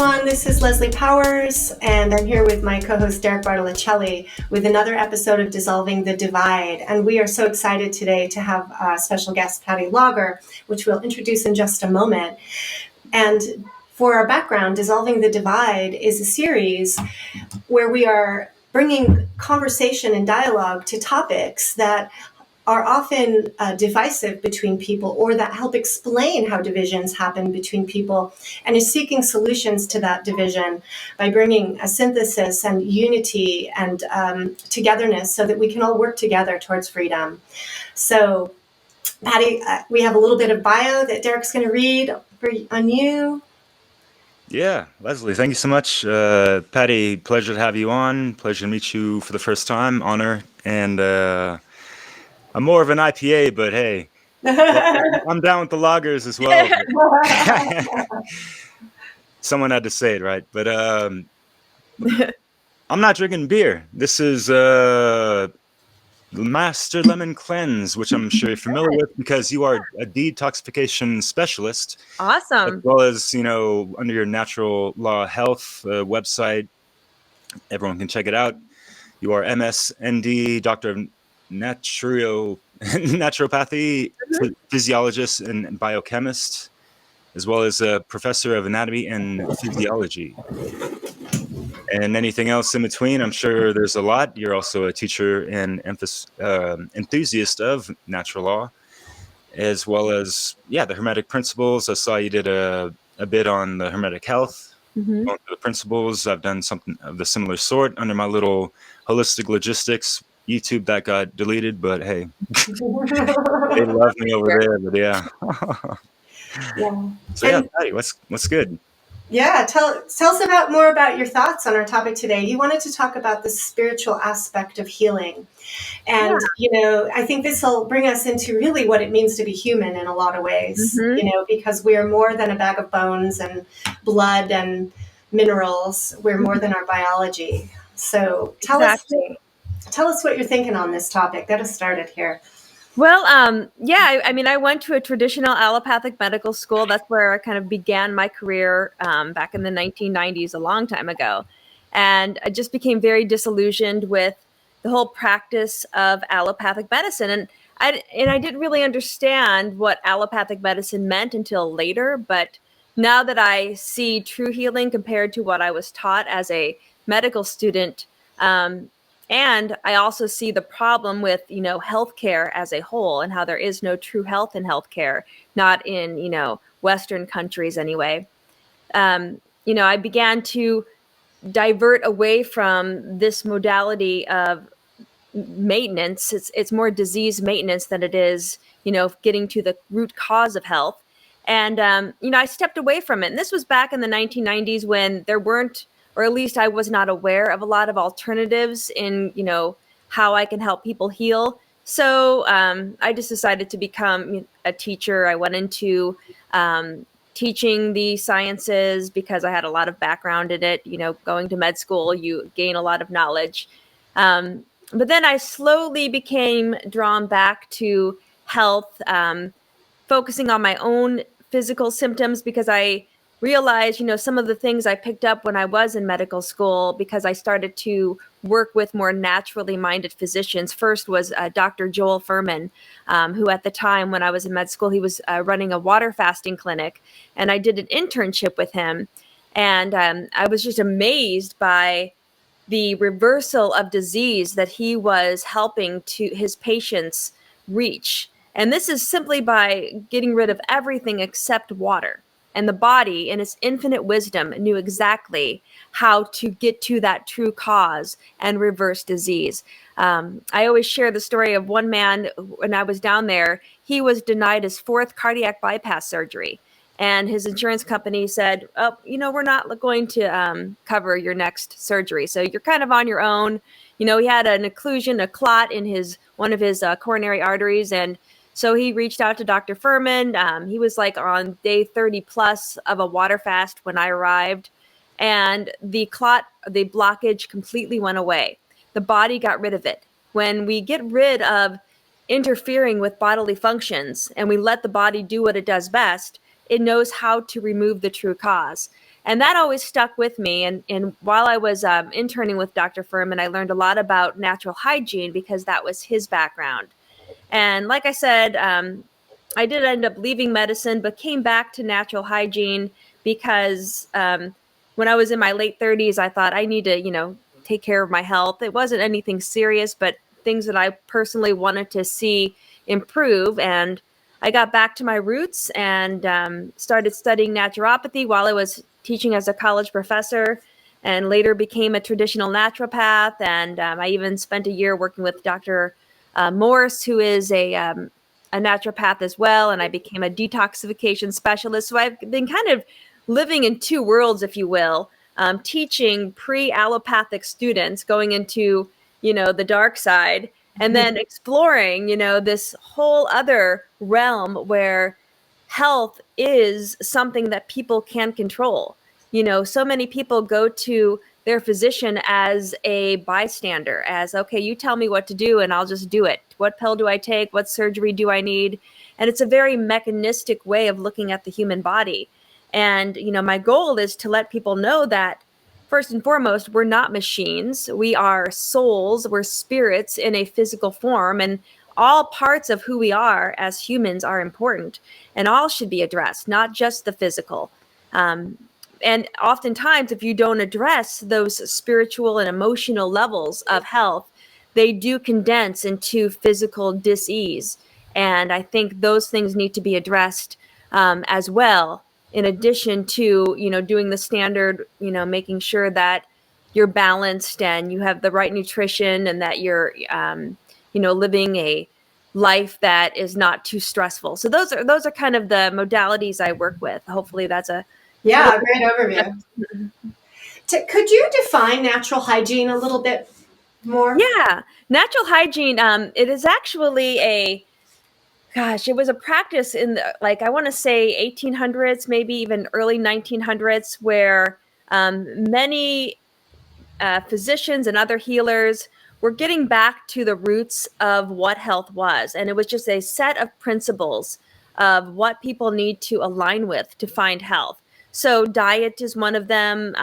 everyone. This is Leslie Powers, and I'm here with my co-host Derek Bartolicelli with another episode of Dissolving the Divide. And we are so excited today to have special guest Patty Lager, which we'll introduce in just a moment. And for our background, Dissolving the Divide is a series where we are bringing conversation and dialogue to topics that are often divisive between people, or that help explain how divisions happen between people, and is seeking solutions to that division by bringing a synthesis and unity and togetherness so that we can all work together towards freedom. So, Patty, we have a little bit of bio that Derek's going to read on you. Yeah, Leslie, thank you so much. Patty, pleasure to have you on. Pleasure to meet you for the first time. Honor. And I'm more of an IPA, but hey, I'm down with the lagers as well. Someone had to say it, right? But I'm not drinking beer. This is Master Lemon Cleanse, which I'm sure you're familiar with because you are a detoxification specialist. Awesome. As well as, under your Natural Law Health website, everyone can check it out. You are MSND, Doctor of Naturopathy, physiologist and biochemist, as well as a professor of anatomy and physiology. And anything else in between, I'm sure there's a lot. You're also a teacher and enthusiast of natural law, as well as, the Hermetic principles. I saw you did a bit on the Hermetic health. Going through the principles. I've done something of the similar sort under my little holistic logistics YouTube that got deleted, but hey, they love me over there. But yeah. So Patty, what's good? Yeah, tell us more about your thoughts on our topic today. You wanted to talk about the spiritual aspect of healing. And, I think this will bring us into really what it means to be human in a lot of ways, because we are more than a bag of bones and blood and minerals. We're more than our biology. So tell us what you're thinking on this topic. Get us started here. Well, I went to a traditional allopathic medical school. That's where I kind of began my career back in the 1990s, a long time ago. And I just became very disillusioned with the whole practice of allopathic medicine. And I didn't really understand what allopathic medicine meant until later. But now that I see true healing compared to what I was taught as a medical student, and I also see the problem with, healthcare as a whole and how there is no true health in healthcare, not in, Western countries anyway. I began to divert away from this modality of maintenance. It's more disease maintenance than it is, getting to the root cause of health. And, I stepped away from it. And this was back in the 1990s when there weren't, or at least I was not aware of a lot of alternatives in, how I can help people heal. So I just decided to become a teacher. I went into teaching the sciences because I had a lot of background in it. Going to med school, you gain a lot of knowledge. But then I slowly became drawn back to health, focusing on my own physical symptoms because I realized, some of the things I picked up when I was in medical school because I started to work with more naturally minded physicians. First was Dr. Joel Furman, who at the time when I was in med school, he was running a water fasting clinic, and I did an internship with him. And I was just amazed by the reversal of disease that he was helping to his patients reach. And this is simply by getting rid of everything except water. And the body, in its infinite wisdom, knew exactly how to get to that true cause and reverse disease. I always share the story of one man, when I was down there, he was denied his 4th cardiac bypass surgery. And his insurance company said, we're not going to cover your next surgery. So you're kind of on your own. He had an occlusion, a clot in one of his coronary arteries. And so he reached out to Dr. Furman. He was like on day 30 plus of a water fast when I arrived. And the blockage completely went away. The body got rid of it. When we get rid of interfering with bodily functions and we let the body do what it does best, it knows how to remove the true cause. And that always stuck with me. And while I was interning with Dr. Furman, I learned a lot about natural hygiene because that was his background. And like I said, I did end up leaving medicine, but came back to natural hygiene because when I was in my late 30s, I thought I need to, take care of my health. It wasn't anything serious, but things that I personally wanted to see improve. And I got back to my roots and started studying naturopathy while I was teaching as a college professor, and later became a traditional naturopath. And I even spent a year working with Dr. Morse, who is a naturopath as well, and I became a detoxification specialist. So I've been kind of living in two worlds, if you will, teaching pre-allopathic students going into, the dark side, and then exploring, this whole other realm where health is something that people can control. So many people go to their physician as a bystander, as, okay, you tell me what to do and I'll just do it. What pill do I take? What surgery do I need? And it's a very mechanistic way of looking at the human body. And, my goal is to let people know that first and foremost, we're not machines. We are souls. We're spirits in a physical form. And all parts of who we are as humans are important and all should be addressed, not just the physical. And oftentimes, if you don't address those spiritual and emotional levels of health, they do condense into physical dis-ease. And I think those things need to be addressed as well, in addition to, doing the standard, making sure that you're balanced and you have the right nutrition and that you're, living a life that is not too stressful. So those are kind of the modalities I work with. Hopefully that's a great overview. Could you define natural hygiene a little bit more? Yeah, natural hygiene. It is actually it was a practice in I want to say 1800s, maybe even early 1900s, where many physicians and other healers were getting back to the roots of what health was. And it was just a set of principles of what people need to align with to find health. So diet is one of them.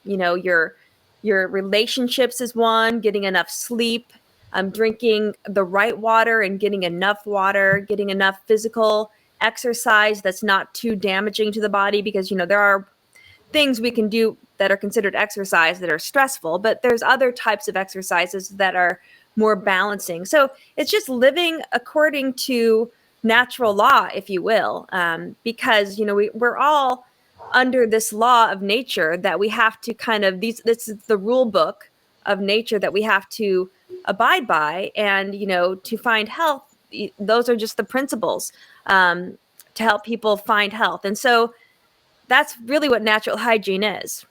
Your relationships is one, getting enough sleep, drinking the right water and getting enough water, getting enough physical exercise that's not too damaging to the body, because, there are things we can do that are considered exercise that are stressful, but there's other types of exercises that are more balancing. So it's just living according to natural law, if you will, because, we're all under this law of nature that we have to this is the rule book of nature that we have to abide by. And, to find health, those are just the principles to help people find health. And so that's really what natural hygiene is.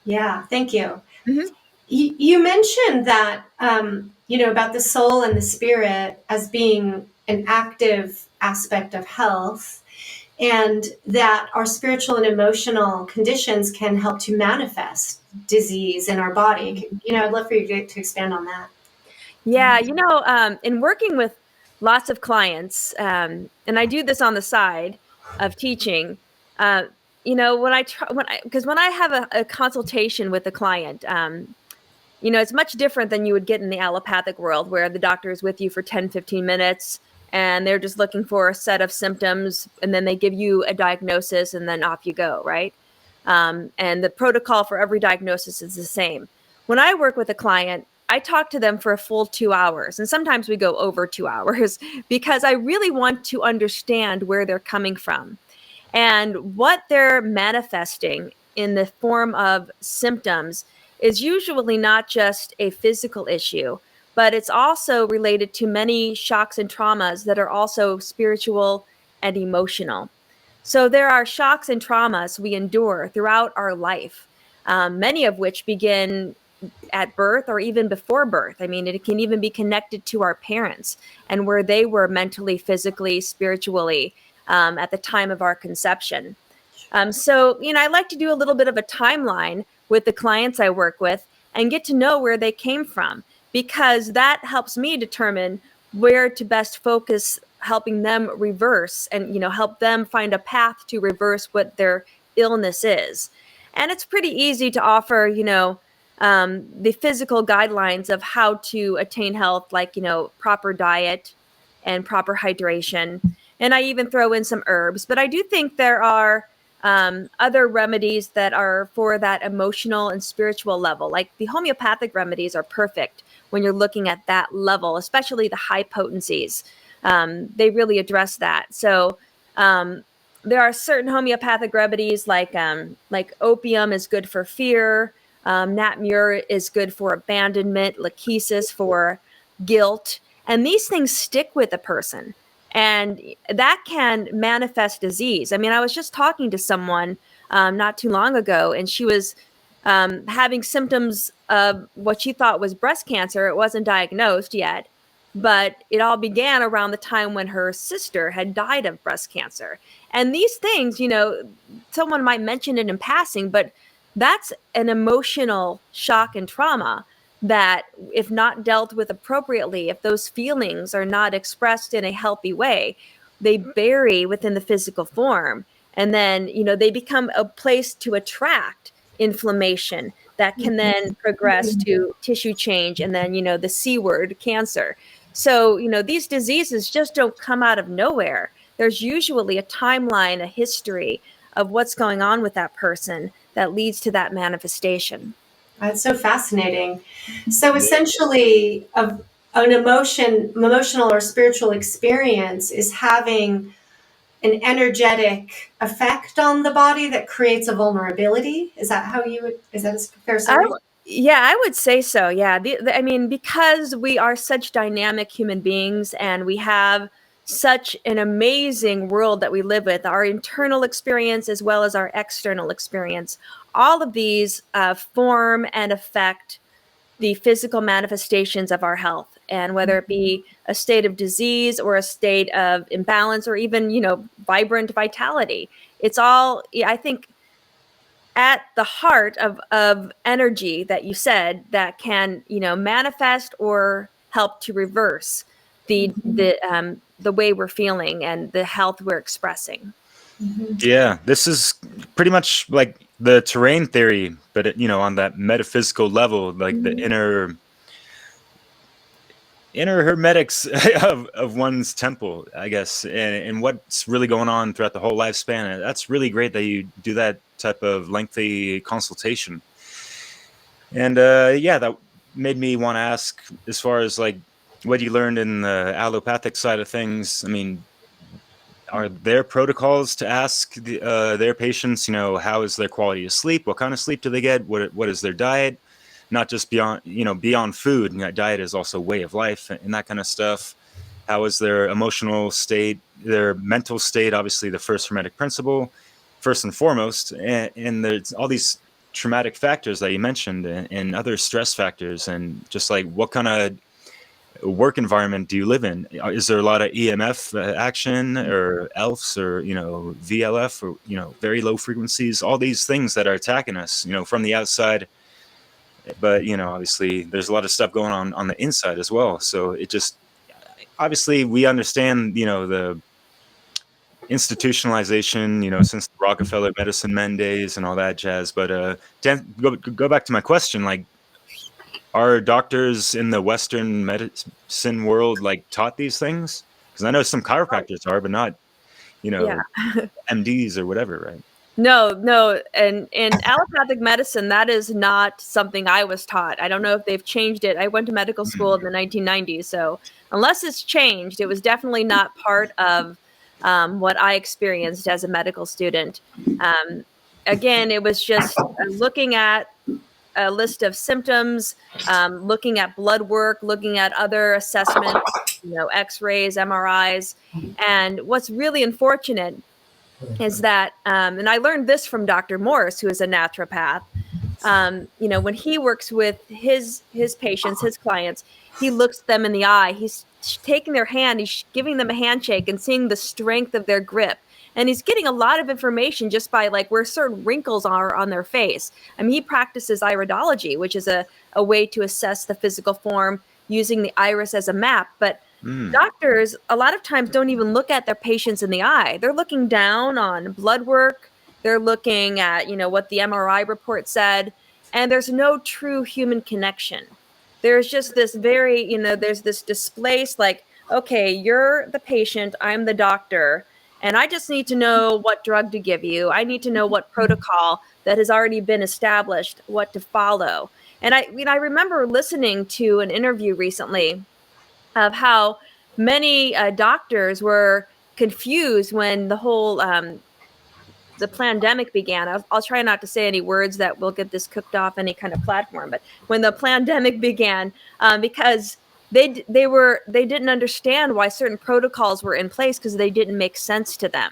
Yeah, thank you. Mm-hmm. You mentioned that, about the soul and the spirit as being an active aspect of health, and that our spiritual and emotional conditions can help to manifest disease in our body. I'd love for you to expand on that. Yeah, in working with lots of clients, and I do this on the side of teaching, when I have a consultation with a client, it's much different than you would get in the allopathic world, where the doctor is with you for 10, 15 minutes and they're just looking for a set of symptoms, and then they give you a diagnosis and then off you go, right? And the protocol for every diagnosis is the same. When I work with a client, I talk to them for a full 2 hours, and sometimes we go over 2 hours, because I really want to understand where they're coming from and what they're manifesting in the form of symptoms is usually not just a physical issue, but it's also related to many shocks and traumas that are also spiritual and emotional. So there are shocks and traumas we endure throughout our life, many of which begin at birth or even before birth. I mean, it can even be connected to our parents and where they were mentally, physically, spiritually at the time of our conception. So, I like to do a little bit of a timeline with the clients I work with and get to know where they came from, because that helps me determine where to best focus, helping them reverse and, help them find a path to reverse what their illness is. And it's pretty easy to offer, the physical guidelines of how to attain health, like, proper diet and proper hydration. And I even throw in some herbs. But I do think there are other remedies that are for that emotional and spiritual level. Like the homeopathic remedies are perfect when you're looking at that level, especially the high potencies. They really address that. So there are certain homeopathic remedies like opium is good for fear. Nat Mur is good for abandonment, lachesis for guilt. And these things stick with a person. And that can manifest disease. I mean, I was just talking to someone not too long ago, and she was having symptoms of what she thought was breast cancer. It wasn't diagnosed yet, but it all began around the time when her sister had died of breast cancer. And these things, someone might mention it in passing, but that's an emotional shock and trauma that, if not dealt with appropriately, if those feelings are not expressed in a healthy way, they bury within the physical form. And then, they become a place to attract inflammation that can then progress to tissue change. And then, the C word, cancer. So, these diseases just don't come out of nowhere. There's usually a timeline, a history of what's going on with that person that leads to that manifestation. That's so fascinating. So essentially, an emotional or spiritual experience is having an energetic effect on the body that creates a vulnerability. Is that a fair summary? Yeah, I would say so. Yeah. I mean, because we are such dynamic human beings and we have such an amazing world that we live with, our internal experience as well as our external experience, all of these form and affect the physical manifestations of our health. And whether it be a state of disease or a state of imbalance or even, vibrant vitality, it's all, I think, at the heart of energy that you said that can, manifest or help to reverse the way we're feeling and the health we're expressing. Yeah, this is pretty much like the terrain theory, but on that metaphysical level, like the inner hermetics of one's temple, I guess, and what's really going on throughout the whole lifespan. That's really great that you do that type of lengthy consultation. And that made me want to ask, as far as like what you learned in the allopathic side of things. I mean, are there protocols to ask their patients, how is their quality of sleep? What kind of sleep do they get? What is their diet? Not just beyond food. Diet is also way of life and that kind of stuff. How is their emotional state, their mental state? Obviously, the first hermetic principle, first and foremost. And there's all these traumatic factors that you mentioned and other stress factors. And just like what kind of work environment do you live in? Is there a lot of EMF action or ELFs or, VLF or, very low frequencies, all these things that are attacking us, from the outside. But, obviously there's a lot of stuff going on the inside as well. So it just, obviously we understand, the institutionalization, since the Rockefeller medicine men days and all that jazz. But go back to my question, like, are doctors in the Western medicine world like taught these things? Because I know some chiropractors are, but not, MDs or whatever, right? No. And in allopathic medicine, that is not something I was taught. I don't know if they've changed it. I went to medical school in the 1990s. So unless it's changed, it was definitely not part of what I experienced as a medical student. Again, it was just looking at a list of symptoms, looking at blood work, looking at other assessments, X-rays, MRIs. And what's really unfortunate is that, and I learned this from Dr. Morse, who is a naturopath. When he works with his patients, his clients, he looks them in the eye. He's taking their hand, he's giving them a handshake and seeing the strength of their grip. And he's getting a lot of information just by like where certain wrinkles are on their face. I mean, he practices iridology, which is a way to assess the physical form using the iris as a map. But doctors, a lot of times, don't even look at their patients in the eye. They're looking down on blood work, They're looking at, what the MRI report said, and there's no true human connection. There's just this very, there's this displaced, like, okay, you're the patient, I'm the doctor, and I just need to know what drug to give you. I need to know what protocol that has already been established, what to follow. And I remember listening to an interview recently of how many doctors were confused when the pandemic began. I'll try not to say any words that will get this cooked off any kind of platform. But when the pandemic began, because they didn't understand why certain protocols were in place because they didn't make sense to them.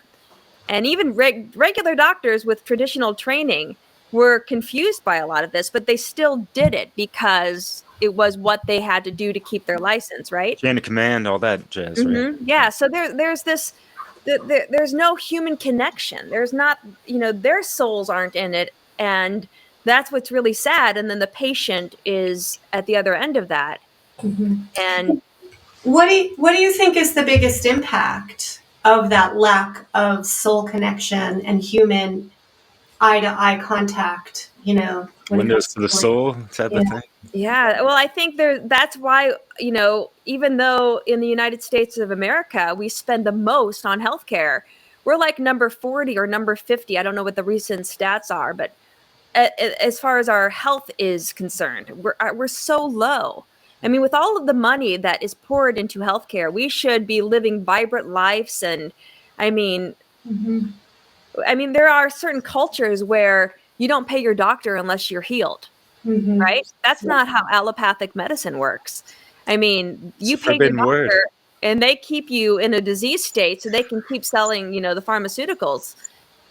And even regular doctors with traditional training were confused by a lot of this, but they still did it because it was what they had to do to keep their license, right? Chain of command, all that jazz, right? Yeah. So there's this. There's no human connection. There's not, their souls aren't in it, and that's what's really sad. And then the patient is at the other end of that. And what do you think is the biggest impact of that lack of soul connection and human eye-to-eye contact? Windows to the soul type of thing. Yeah, well, I think that's why, even though in the United States of America, we spend the most on healthcare, we're like number 40 or number 50. I don't know what the recent stats are, but as far as our health is concerned, we're so low. I mean, with all of the money that is poured into healthcare, we should be living vibrant lives. And I mean, there are certain cultures where you don't pay your doctor unless you're healed. Right? That's not how allopathic medicine works. I mean, you pay your doctor and they keep you in a disease state so they can keep selling, the pharmaceuticals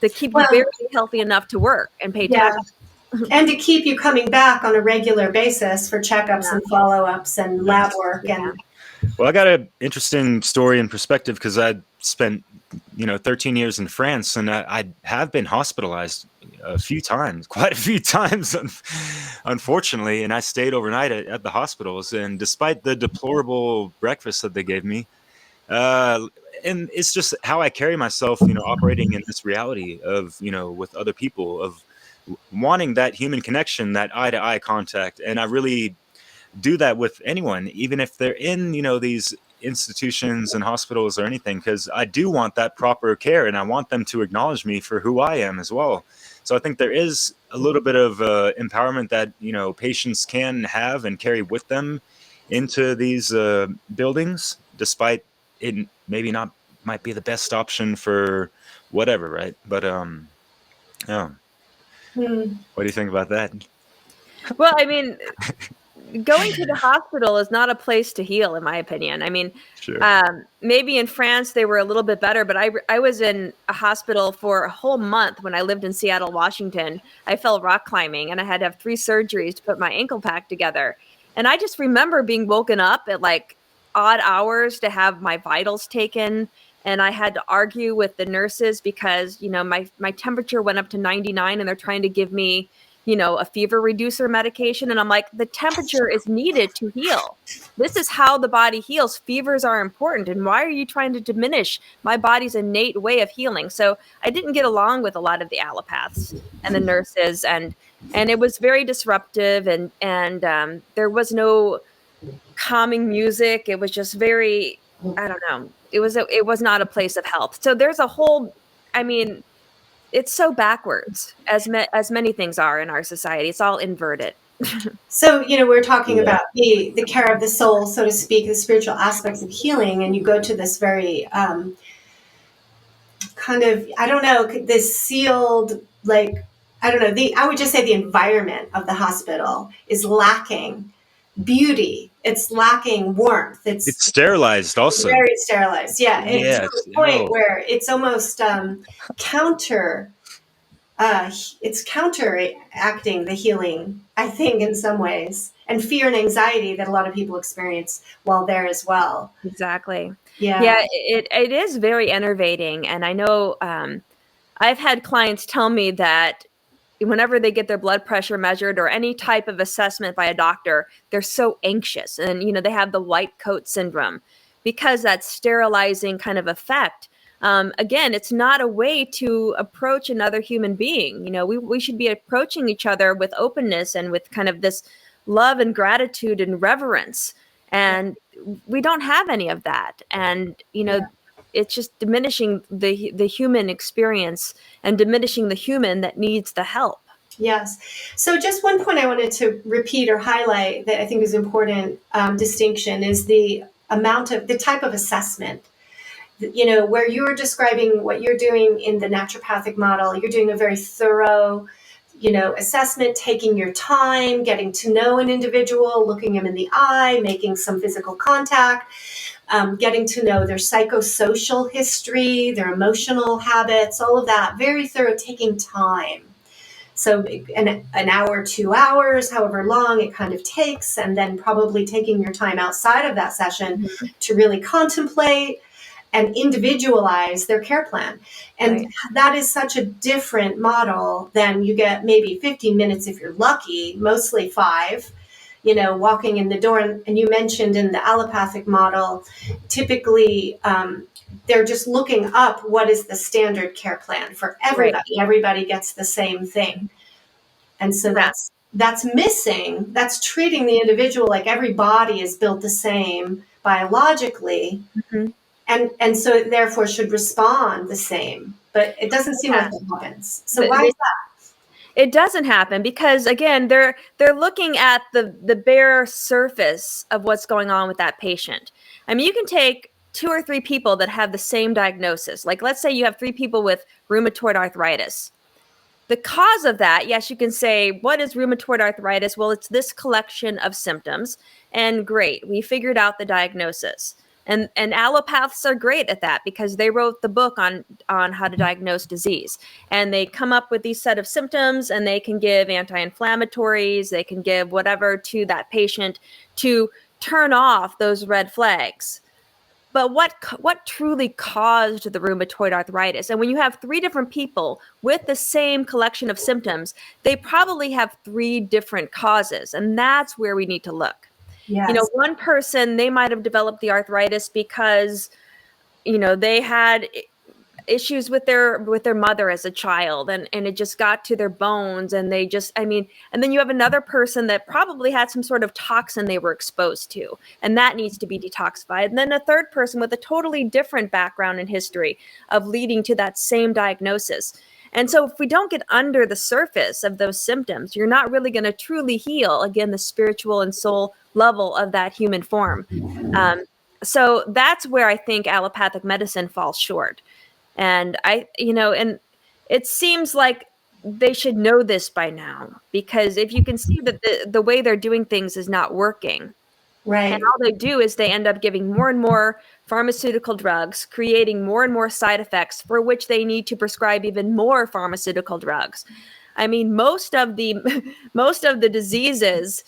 to keep you very healthy enough to work and pay taxes. And to keep you coming back on a regular basis for checkups and follow-ups and lab work. Well, I got an interesting story and perspective because I spent 13 years in France, and I have been hospitalized quite a few times, unfortunately, and I stayed overnight at the hospitals. And despite the deplorable breakfast that they gave me, and it's just how I carry myself, operating in this reality of, with other people, of wanting that human connection, that eye-to-eye contact. And I really do that with anyone, even if they're in, these institutions and hospitals or anything, because I do want that proper care and I want them to acknowledge me for who I am as well. So I think there is a little bit of empowerment that, patients can have and carry with them into these buildings, despite it maybe not might be the best option for whatever, right? But yeah. What do you think about that? Well, I mean, going to the hospital is not a place to heal, in my opinion. I mean, sure. Maybe in France they were a little bit better, but I was in a hospital for a whole month when I lived in Seattle, Washington. I fell rock climbing and I had to have 3 surgeries to put my ankle back together. And I just remember being woken up at like odd hours to have my vitals taken. And I had to argue with the nurses because, my temperature went up to 99 and they're trying to give me, a fever reducer medication. And I'm like, the temperature is needed to heal. This is how the body heals. Fevers are important. And why are you trying to diminish my body's innate way of healing? So I didn't get along with a lot of the allopaths and the nurses. And it was very disruptive. And there was no calming music. It was just very, I don't know. It was not a place of health. So there's a whole, it's so backwards, as many things are in our society. It's all inverted. So, we're talking about the care of the soul, so to speak, the spiritual aspects of healing, and you go to this very kind of, I don't know, this sealed, like, I don't know, I would just say the environment of the hospital is lacking beauty. It's lacking warmth. It's sterilized also. Very sterilized. Yeah. It's to the point where it's almost it's counteracting the healing, I think, in some ways, and fear and anxiety that a lot of people experience while there as well. Exactly. Yeah. It is very enervating. And I know I've had clients tell me that whenever they get their blood pressure measured or any type of assessment by a doctor, they're so anxious. And, they have the white coat syndrome because that sterilizing kind of effect Again, it's not a way to approach another human being. We should be approaching each other with openness and with kind of this love and gratitude and reverence. And we don't have any of that. And, it's just diminishing the human experience and diminishing the human that needs the help. Yes. So just one point I wanted to repeat or highlight that I think is important distinction is the type of assessment. Where you're describing what you're doing in the naturopathic model, you're doing a very thorough, assessment, taking your time, getting to know an individual, looking them in the eye, making some physical contact, getting to know their psychosocial history, their emotional habits, all of that. Very thorough, taking time. So an hour, 2 hours, however long it kind of takes, and then probably taking your time outside of that session to really contemplate and individualize their care plan. And that is such a different model than you get maybe 15 minutes if you're lucky, mostly 5, walking in the door. And you mentioned in the allopathic model, typically they're just looking up what is the standard care plan for everybody. Right. Everybody gets the same thing. And so that's missing. That's treating the individual like every body is built the same biologically. Mm-hmm. And so it therefore should respond the same. But it doesn't seem like it happens. So why is that? It doesn't happen because, again, they're looking at the bare surface of what's going on with that patient. I mean, you can take 2 or 3 people that have the same diagnosis. Like, let's say you have 3 people with rheumatoid arthritis. The cause of that, yes, you can say, what is rheumatoid arthritis? Well, it's this collection of symptoms. And great, we figured out the diagnosis. And allopaths are great at that because they wrote the book on how to diagnose disease. And they come up with these set of symptoms, and they can give anti-inflammatories, they can give whatever to that patient to turn off those red flags. But what truly caused the rheumatoid arthritis? And when you have 3 different people with the same collection of symptoms, they probably have 3 different causes. And that's where we need to look. Yes. One person, they might have developed the arthritis because, they had issues with their mother as a child, and it just got to their bones, and and then you have another person that probably had some sort of toxin they were exposed to, and that needs to be detoxified. And then a third person with a totally different background and history of leading to that same diagnosis. And so if we don't get under the surface of those symptoms, you're not really going to truly heal, again, the spiritual and soul level of that human form. So that's where I think allopathic medicine falls short. And and it seems like they should know this by now, because if you can see that the way they're doing things is not working. Right. And all they do is they end up giving more and more pharmaceutical drugs, creating more and more side effects for which they need to prescribe even more pharmaceutical drugs. I mean, most of the diseases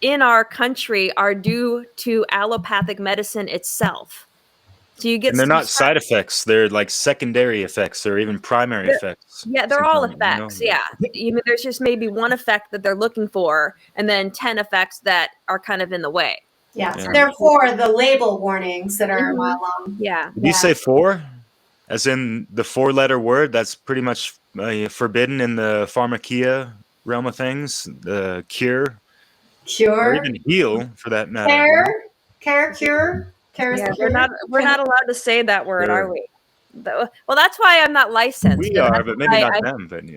in our country are due to allopathic medicine itself. So you get, and they're not side effects; they're like secondary effects or even primary effects. Yeah, they're all effects. Yeah, there's just maybe one effect that they're looking for, and then 10 effects that are kind of in the way. Yeah. Therefore, the label warnings that are a mile long. Yeah. Did you say 4? As in the 4-letter word that's pretty much forbidden in the pharmakia realm of things? The cure, or even heal, for that matter. Cure. Yeah, we're not allowed to say that word, are we? Well, that's why I'm not licensed. We are, but maybe not them. But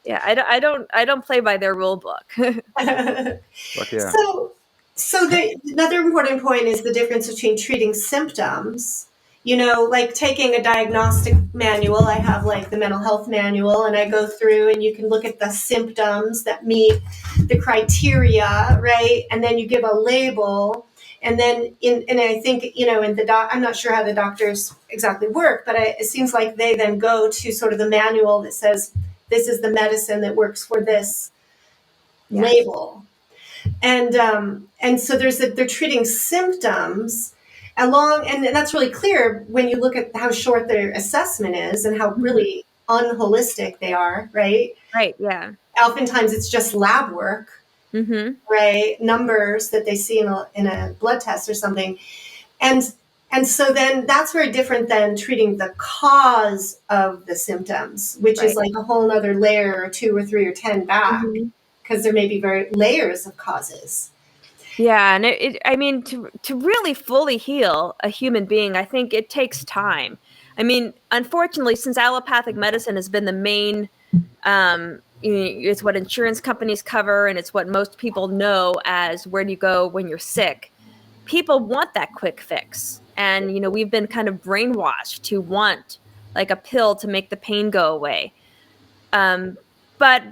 yeah, I don't play by their rule book. But yeah. So another important point is the difference between treating symptoms. Like taking a diagnostic manual, I have like the mental health manual, and I go through and you can look at the symptoms that meet the criteria, right? And then you give a label. And then I think, in the I'm not sure how the doctors exactly work, but it seems like they then go to sort of the manual that says, this is the medicine that works for this label. And so they're treating symptoms along, and that's really clear when you look at how short their assessment is and how really unholistic they are, right? Right, yeah. Oftentimes it's just lab work, right? Numbers that they see in a blood test or something. And And so then that's very different than treating the cause of the symptoms, which is like a whole other layer or 2 or 3 or 10 back, because there may be very layers of causes. Yeah, and I mean, to really fully heal a human being, I think it takes time. I mean, unfortunately, since allopathic medicine has been the main, it's what insurance companies cover, and it's what most people know as where do you go when you're sick. People want that quick fix, and we've been kind of brainwashed to want like a pill to make the pain go away. But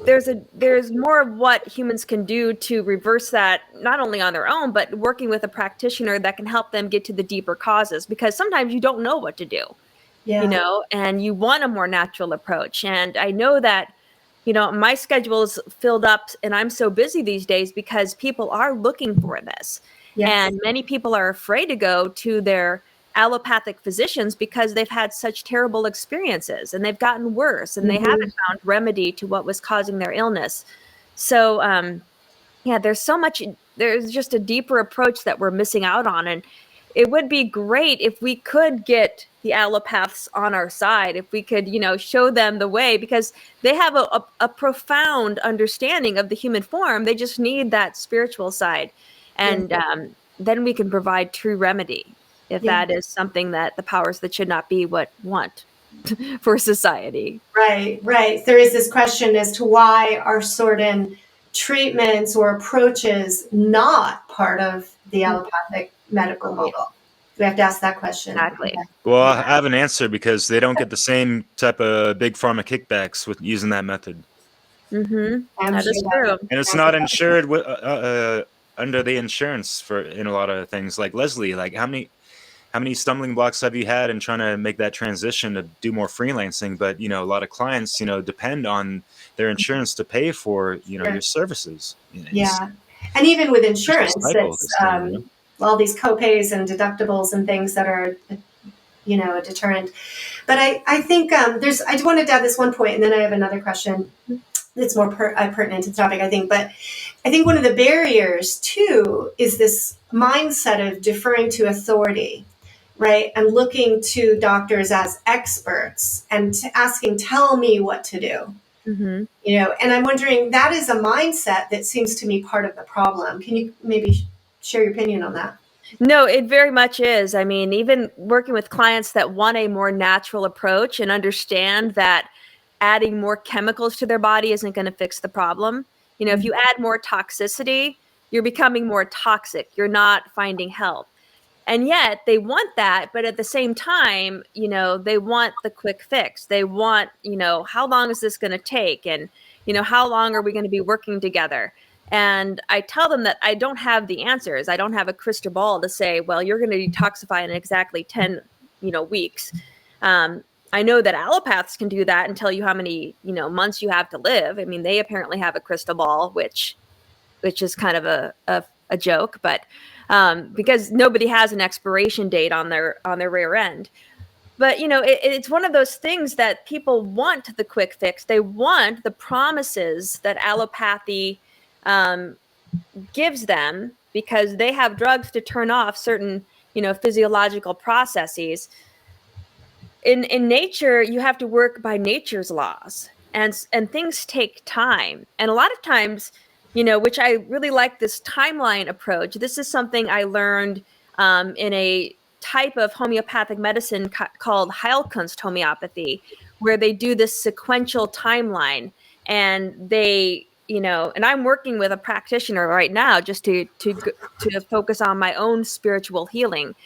there's more of what humans can do to reverse that, not only on their own, but working with a practitioner that can help them get to the deeper causes, because sometimes you don't know what to do. And you want a more natural approach. And I know that my schedule is filled up and I'm so busy these days because people are looking for this. And many people are afraid to go to their allopathic physicians because they've had such terrible experiences and they've gotten worse and they haven't found remedy to what was causing their illness. So, there's just a deeper approach that we're missing out on. And it would be great if we could get the allopaths on our side, if we could, show them the way, because they have a profound understanding of the human form. They just need that spiritual side. And then we can provide true remedy, if that is something that the powers that should not be want for society. Right. There is this question as to why are certain treatments or approaches not part of the allopathic medical model. We have to ask that question. Exactly. Well, I have an answer, because they don't get the same type of big pharma kickbacks with using that method. That is true. And it's not insured under the insurance in a lot of things. Like Leslie, like how many stumbling blocks have you had in trying to make that transition to do more freelancing? But a lot of clients depend on their insurance to pay for your services. And even with insurance, it's all these copays and deductibles and things that are a deterrent. But I think I just wanted to add this one point, and then I have another question that's more pertinent to the topic, I think. But I think one of the barriers too is this mindset of deferring to authority, right? And looking to doctors as experts and asking, tell me what to do. And I'm wondering, that is a mindset that seems to me part of the problem. Can you maybe share your opinion on that? No, it very much is. I mean, even working with clients that want a more natural approach and understand that adding more chemicals to their body isn't going to fix the problem. If you add more toxicity, you're becoming more toxic. You're not finding help. And yet they want that, but at the same time, they want the quick fix. They want, how long is this going to take? And, how long are we going to be working together? And I tell them that I don't have the answers. I don't have a crystal ball to say, well, you're going to detoxify in exactly 10, weeks. I know that allopaths can do that and tell you how many, months you have to live. I mean, they apparently have a crystal ball, which is kind of a joke, but because nobody has an expiration date on their rear end. But, it's one of those things that people want the quick fix. They want the promises that allopathy gives them, because they have drugs to turn off certain, physiological processes. In nature, you have to work by nature's laws, and things take time. And a lot of times, which I really like this timeline approach. This is something I learned in a type of homeopathic medicine called Heilkunst homeopathy, where they do this sequential timeline, and they, and I'm working with a practitioner right now just to focus on my own spiritual healing.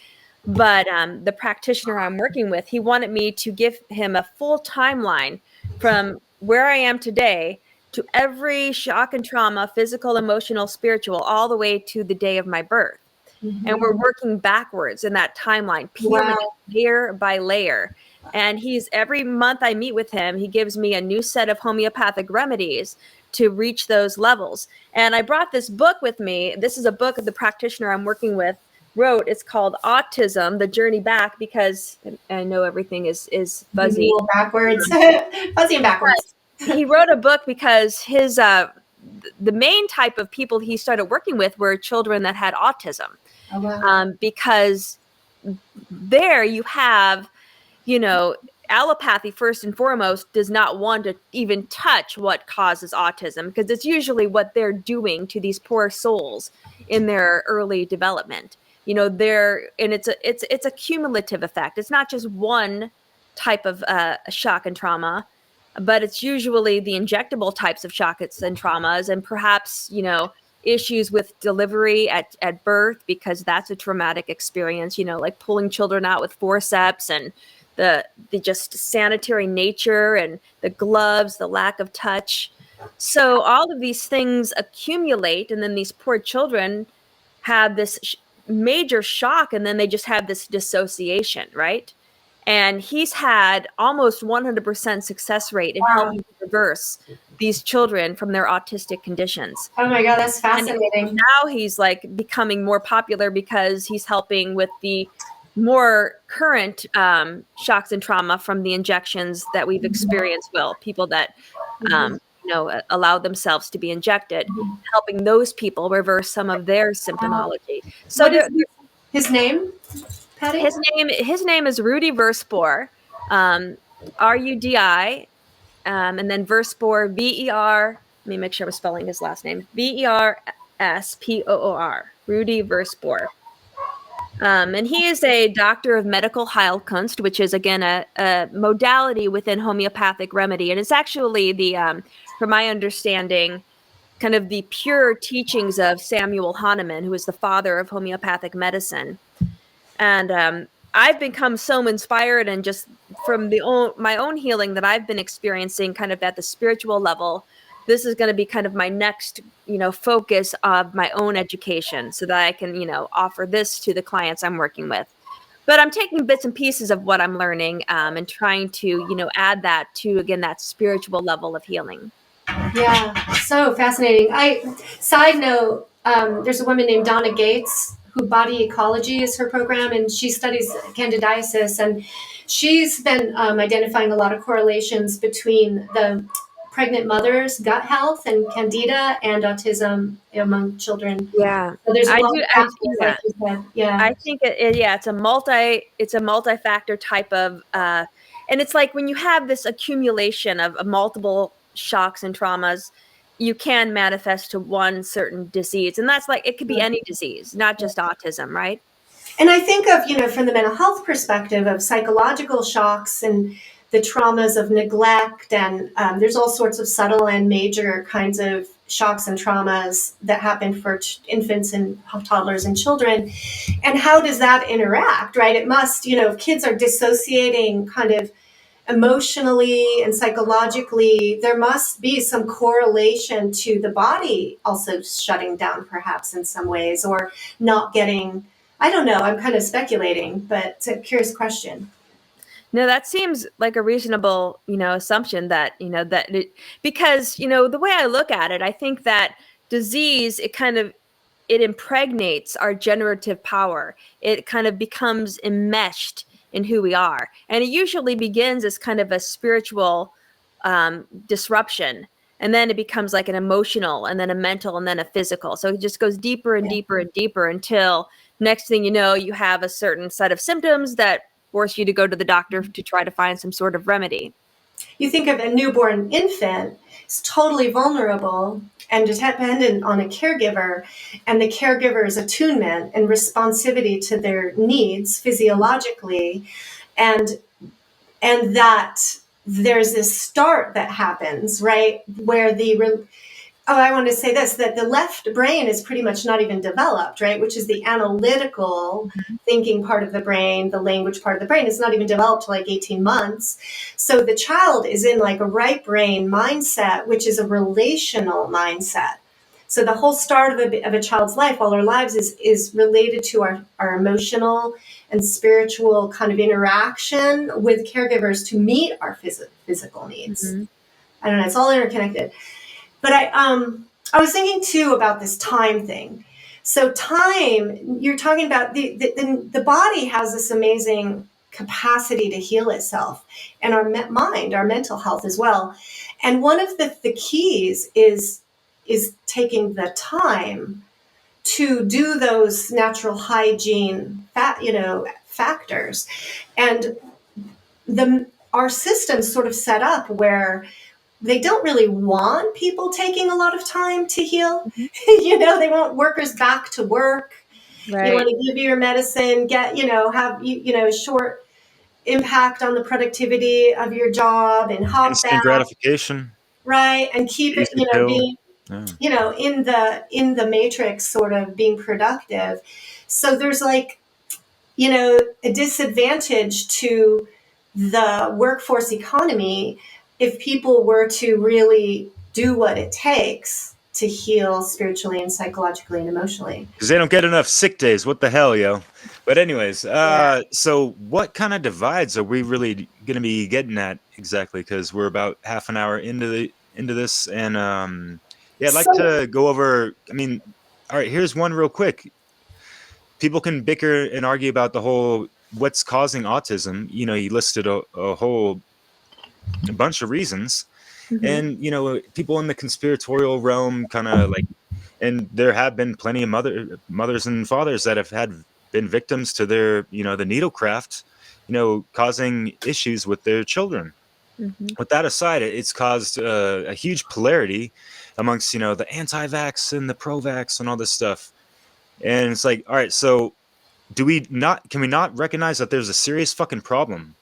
But the practitioner I'm working with, he wanted me to give him a full timeline from where I am today to every shock and trauma, physical, emotional, spiritual, all the way to the day of my birth. And we're working backwards in that timeline, peeling it layer by layer. And every month I meet with him, he gives me a new set of homeopathic remedies to reach those levels. And I brought this book with me. This is a book the practitioner I'm working with wrote. It's called Autism, The Journey Back, because I know everything is fuzzy. Backwards. Fuzzy and backwards. He wrote a book because his the main type of people he started working with were children that had autism. Oh, wow. Because there you have, allopathy first and foremost does not want to even touch what causes autism, because it's usually what they're doing to these poor souls in their early development. And it's a cumulative effect. It's not just one type of shock and trauma, but it's usually the injectable types of shocks and traumas, and perhaps issues with delivery at birth, because that's a traumatic experience, like pulling children out with forceps, and the just sanitary nature, and the gloves, the lack of touch. So all of these things accumulate, and then these poor children have this major shock, and then they just have this dissociation, right? And he's had almost 100% success rate in helping to reverse these children from their autistic conditions. Oh my God, that's fascinating. And now he's like becoming more popular because he's helping with the more current shocks and trauma from the injections that we've experienced. Well, people that allow themselves to be injected, helping those people reverse some of their symptomology. So what is his name, Patty? His name is Rudi Verspor, Rudi, and then Verspor, Ver. Let me make sure I'm spelling his last name. Verspoor, Rudi Verspor. And he is a doctor of medical Heilkunst, which is, again, a modality within homeopathic remedy. And it's actually from my understanding, kind of the pure teachings of Samuel Hahnemann, who is the father of homeopathic medicine. And I've become so inspired, and just from my own healing that I've been experiencing kind of at the spiritual level, this is going to be kind of my next, focus of my own education, so that I can, offer this to the clients I'm working with. But I'm taking bits and pieces of what I'm learning and trying to, add that to, again, that spiritual level of healing. Yeah, so fascinating. Side note, there's a woman named Donna Gates, who Body Ecology is her program, and she studies candidiasis, and she's been identifying a lot of correlations between the pregnant mother's gut health and candida and autism among children. Yeah, so there's a lot of factors, like you said. Yeah, I think it's a multi-factor type of, and it's like when you have this accumulation of multiple shocks and traumas, you can manifest to one certain disease, and that's like, it could be any disease, not just autism, right? And I think of, from the mental health perspective, of psychological shocks and the traumas of neglect, and there's all sorts of subtle and major kinds of shocks and traumas that happen for infants and toddlers and children. And how does that interact, right? It must, if kids are dissociating kind of emotionally and psychologically, there must be some correlation to the body also shutting down, perhaps in some ways, or not getting, I don't know, I'm kind of speculating, but it's a curious question. No, that seems like a reasonable, assumption that, because, the way I look at it, I think that disease, it impregnates our generative power. It kind of becomes enmeshed in who we are. And it usually begins as kind of a spiritual disruption. And then it becomes like an emotional, and then a mental, and then a physical. So it just goes deeper and deeper and deeper, until next thing you know, you have a certain set of symptoms that force you to go to the doctor to try to find some sort of remedy. You think of a newborn infant, it's totally vulnerable and dependent on a caregiver, and the caregiver's attunement and responsivity to their needs physiologically, and that there's this start that happens, right, where I want to say this, that the left brain is pretty much not even developed, right, which is the analytical thinking part of the brain, the language part of the brain is not even developed till like 18 months. So the child is in like a right brain mindset, which is a relational mindset. So the whole start of a child's life, all our lives, is related to our emotional and spiritual kind of interaction with caregivers to meet our physical needs. Mm-hmm. I don't know, it's all interconnected. But I was thinking too about this time thing. So time, you're talking about the body has this amazing capacity to heal itself, and our mind, our mental health as well. And one of the keys is taking the time to do those natural hygiene, factors. And our system's sort of set up where they don't really want people taking a lot of time to heal. They want workers back to work. Right. You want to give your medicine, get, have, short impact on the productivity of your job and hop Instant back. gratification. Right. And keep it, Easy pill. being, in the matrix, sort of being productive. So there's like, a disadvantage to the workforce economy if people were to really do what it takes to heal spiritually and psychologically and emotionally. Because they don't get enough sick days. What the hell, yo? But anyways, so what kind of divides are we really going to be getting at exactly? Because we're about half an hour into this, and I'd like to go over. I mean, all right, here's one real quick. People can bicker and argue about the whole what's causing autism. You listed a whole bunch of reasons, and people in the conspiratorial realm kind of like. And there have been plenty of mothers and fathers that have been victims to their, the needlecraft, causing issues with their children. With that aside, it's caused a huge polarity amongst, the anti-vax and the pro-vax and all this stuff. And it's like, all right, so can we not recognize that there's a serious fucking problem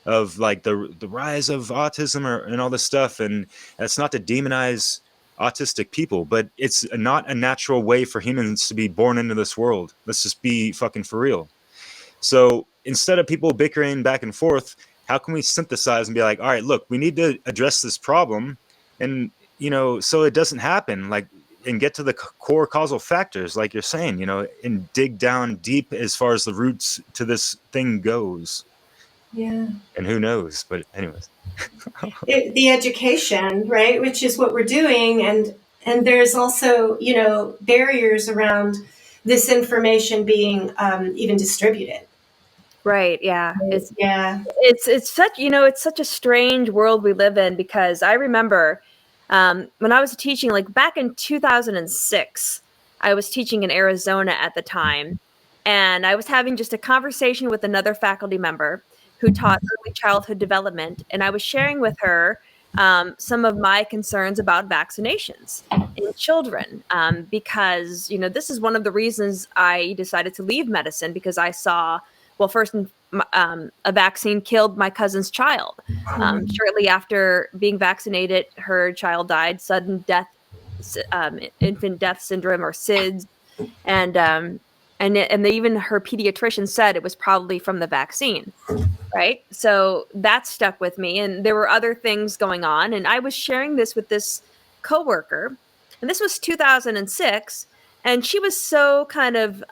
of like the rise of autism and all this stuff? And that's not to demonize autistic people, but it's not a natural way for humans to be born into this world. Let's just be fucking for real. So instead of people bickering back and forth, how can we synthesize and be like, all right, look, we need to address this problem, and so it doesn't happen, like, and get to the core causal factors, like you're saying, and dig down deep as far as the roots to this thing goes. Yeah. And who knows? But anyways. The education, right, which is what we're doing, and there's also barriers around this information being even distributed. Right. Yeah. It's such it's such a strange world we live in, because I remember when I was teaching, like back in 2006, I was teaching in Arizona at the time, and I was having just a conversation with another faculty member who taught early childhood development. And I was sharing with her some of my concerns about vaccinations in children, because, this is one of the reasons I decided to leave medicine, because I saw, well, first, a vaccine killed my cousin's child. Shortly after being vaccinated, her child died, sudden death, infant death syndrome, or SIDS. And even her pediatrician said it was probably from the vaccine, right? So that stuck with me. And there were other things going on. And I was sharing this with this coworker, and this was 2006. And she was so kind of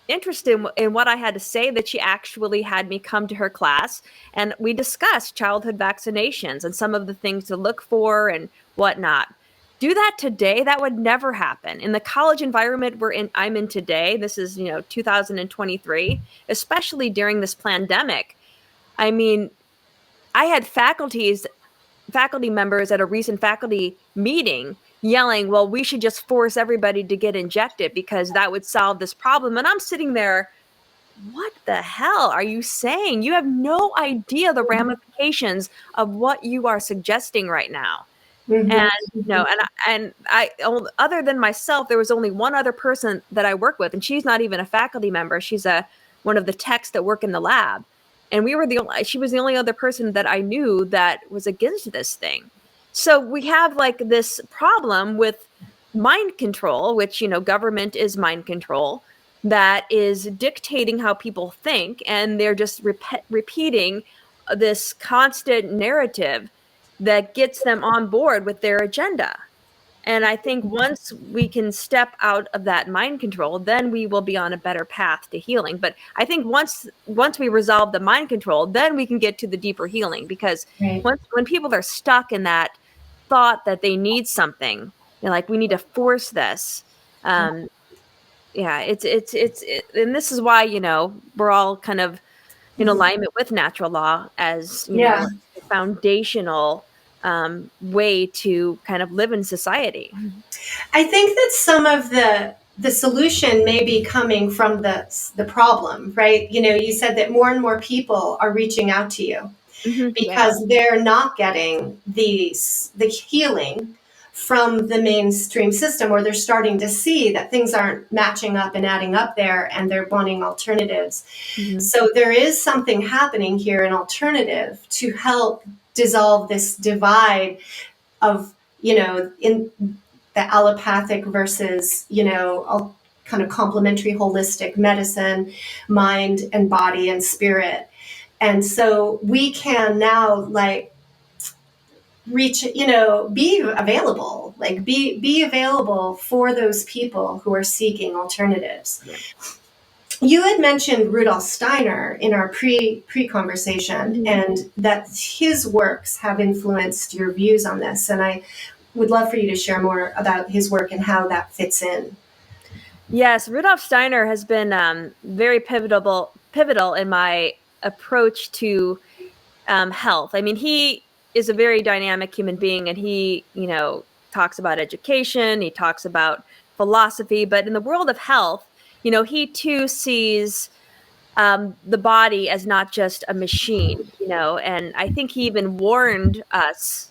interested in what I had to say that she actually had me come to her class, and we discussed childhood vaccinations and some of the things to look for and whatnot. Do that today, that would never happen. In the college environment I'm in today, this is 2023, especially during this pandemic. I mean, I had faculty members at a recent faculty meeting yelling, well, we should just force everybody to get injected because that would solve this problem. And I'm sitting there, what the hell are you saying? You have no idea the ramifications of what you are suggesting right now. And and I, other than myself, there was only one other person that I work with, and she's not even a faculty member. She's one of the techs that work in the lab, and she was the only other person that I knew that was against this thing. So we have like this problem with mind control, which government is mind control, that is dictating how people think, and they're just repeating this constant narrative that gets them on board with their agenda. And I think once we can step out of that mind control, then we will be on a better path to healing. But I think once we resolve the mind control, then we can get to the deeper healing, because when people are stuck in that thought that they need something, like we need to force this. It's and this is why, we're all kind of in alignment with natural law as, a foundational way to kind of live in society. I think that some of the solution may be coming from the problem, right? You said that more and more people are reaching out to you because they're not getting the healing from the mainstream system, or they're starting to see that things aren't matching up and adding up there, and they're wanting alternatives. So there is something happening here, an alternative to help dissolve this divide of, in the allopathic versus, kind of complementary holistic medicine, mind and body and spirit. And so we can now reach, be available, be available for those people who are seeking alternatives. Yeah. You had mentioned Rudolf Steiner in our pre-conversation, and that his works have influenced your views on this. And I would love for you to share more about his work and how that fits in. Yes, Rudolf Steiner has been very pivotal in my approach to health. I mean, he is a very dynamic human being, and he, talks about education, he talks about philosophy, but in the world of health, he too sees the body as not just a machine, and I think he even warned us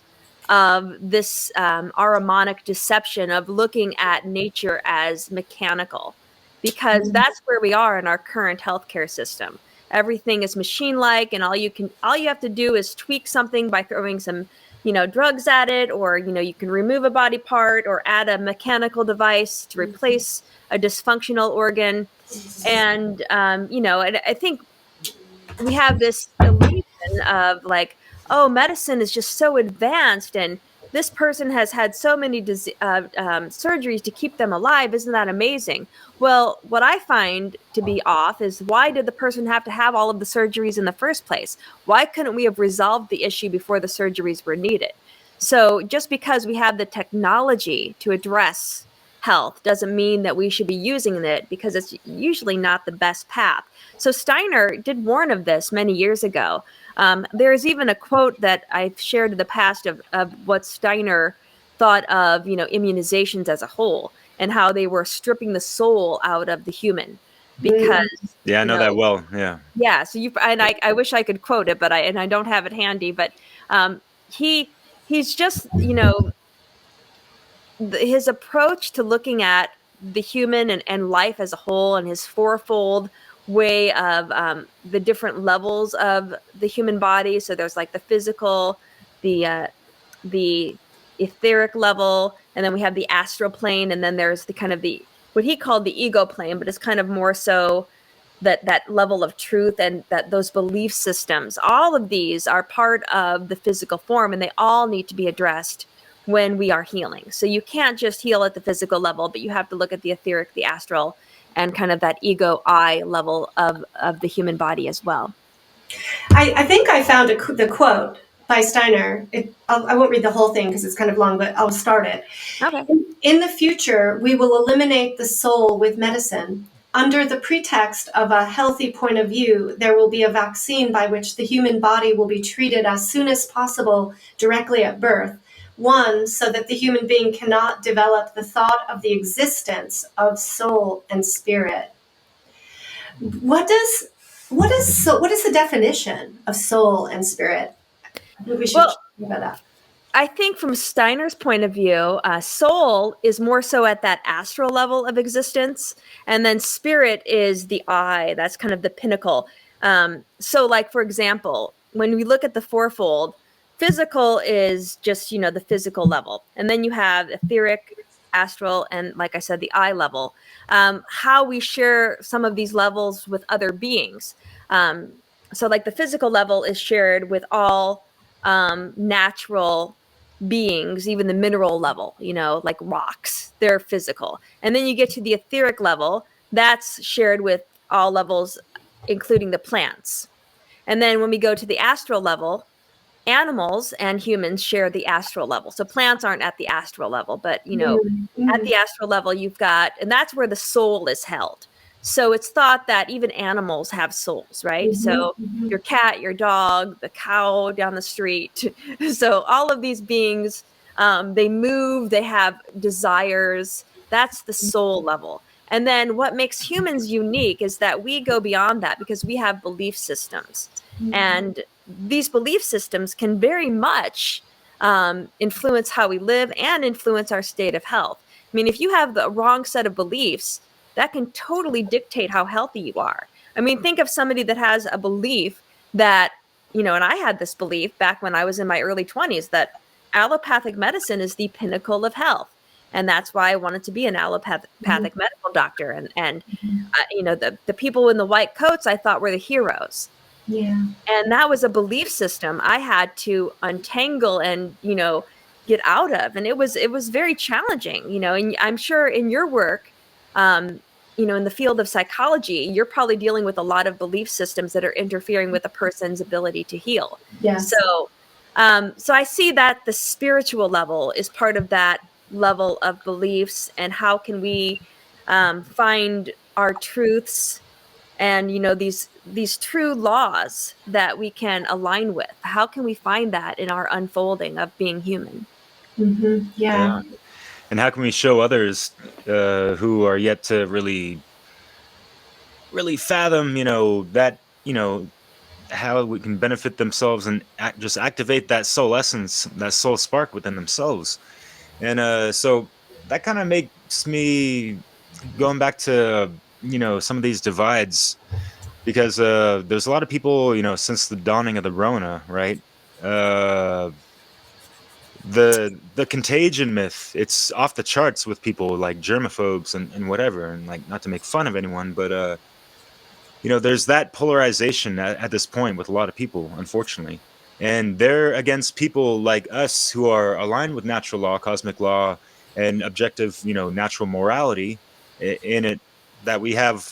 of this Ahrimanic deception of looking at nature as mechanical, because that's where we are in our current healthcare system. Everything is machine-like, and all you have to do is tweak something by throwing some, drugs at it, or, you can remove a body part or add a mechanical device to replace a dysfunctional organ. And, and I think we have this illusion of oh, medicine is just so advanced, and this person has had so many surgeries to keep them alive. Isn't that amazing? Well, what I find to be off is, why did the person have to have all of the surgeries in the first place? Why couldn't we have resolved the issue before the surgeries were needed? So just because we have the technology to address health doesn't mean that we should be using it, because it's usually not the best path. So Steiner did warn of this many years ago. There's even a quote that I've shared in the past of what Steiner thought of, immunizations as a whole, and how they were stripping the soul out of the human. Because I know that well. Yeah. So I wish I could quote it, but I don't have it handy. But he's just, his approach to looking at the human and life as a whole, and his fourfold way of the different levels of the human body. So there's the physical, the etheric level, and then we have the astral plane, and then there's the kind of what he called the ego plane, but it's kind of more so that level of truth, and that those belief systems. All of these are part of the physical form, and they all need to be addressed when we are healing. So you can't just heal at the physical level, but you have to look at the etheric, the astral, and kind of that ego I level of the human body as well. I think I found the quote by Steiner. I won't read the whole thing because it's kind of long, but I'll start it. Okay. In the future, we will eliminate the soul with medicine. Under the pretext of a healthy point of view, there will be a vaccine by which the human body will be treated as soon as possible directly at birth. One, so that the human being cannot develop the thought of the existence of soul and spirit. What is the definition of soul and spirit? I think we should talk about that. I think from Steiner's point of view, soul is more so at that astral level of existence, and then spirit is the I. That's kind of the pinnacle. So, for example, when we look at the fourfold, physical is just, the physical level. And then you have etheric, astral, and like I said, the I level. How we share some of these levels with other beings. So the physical level is shared with all natural beings, even the mineral level, like rocks, they're physical. And then you get to the etheric level, that's shared with all levels, including the plants. And then when we go to the astral level, animals and humans share the astral level. So plants aren't at the astral level, but at the astral level, you've got, and that's where the soul is held. So it's thought that even animals have souls, right? So your cat, your dog, the cow down the street. So all of these beings, they move, they have desires. That's the soul level. And then what makes humans unique is that we go beyond that because we have belief systems. And these belief systems can very much influence how we live and influence our state of health. I mean, if you have the wrong set of beliefs, that can totally dictate how healthy you are. I mean, think of somebody that has a belief that, and I had this belief back when I was in my early 20s that allopathic medicine is the pinnacle of health. And that's why I wanted to be an allopathic medical doctor. And the people in the white coats I thought were the heroes. Yeah. And that was a belief system I had to untangle and, get out of. And it was very challenging, and I'm sure in your work, in the field of psychology, you're probably dealing with a lot of belief systems that are interfering with a person's ability to heal. Yes. So I see that the spiritual level is part of that level of beliefs, and how can we find our truths and these true laws that we can align with. How can we find that in our unfolding of being human? Yeah. And how can we show others who are yet to really fathom, that, how we can benefit themselves and just activate that soul essence, that soul spark within themselves. And so that kind of makes me going back to, some of these divides, because there's a lot of people, since the dawning of the Rona, right? The contagion myth, it's off the charts with people like germaphobes and whatever, and like, not to make fun of anyone, but there's that polarization at this point with a lot of people, unfortunately. And they're against people like us who are aligned with natural law, cosmic law, and objective, natural morality in it, that we have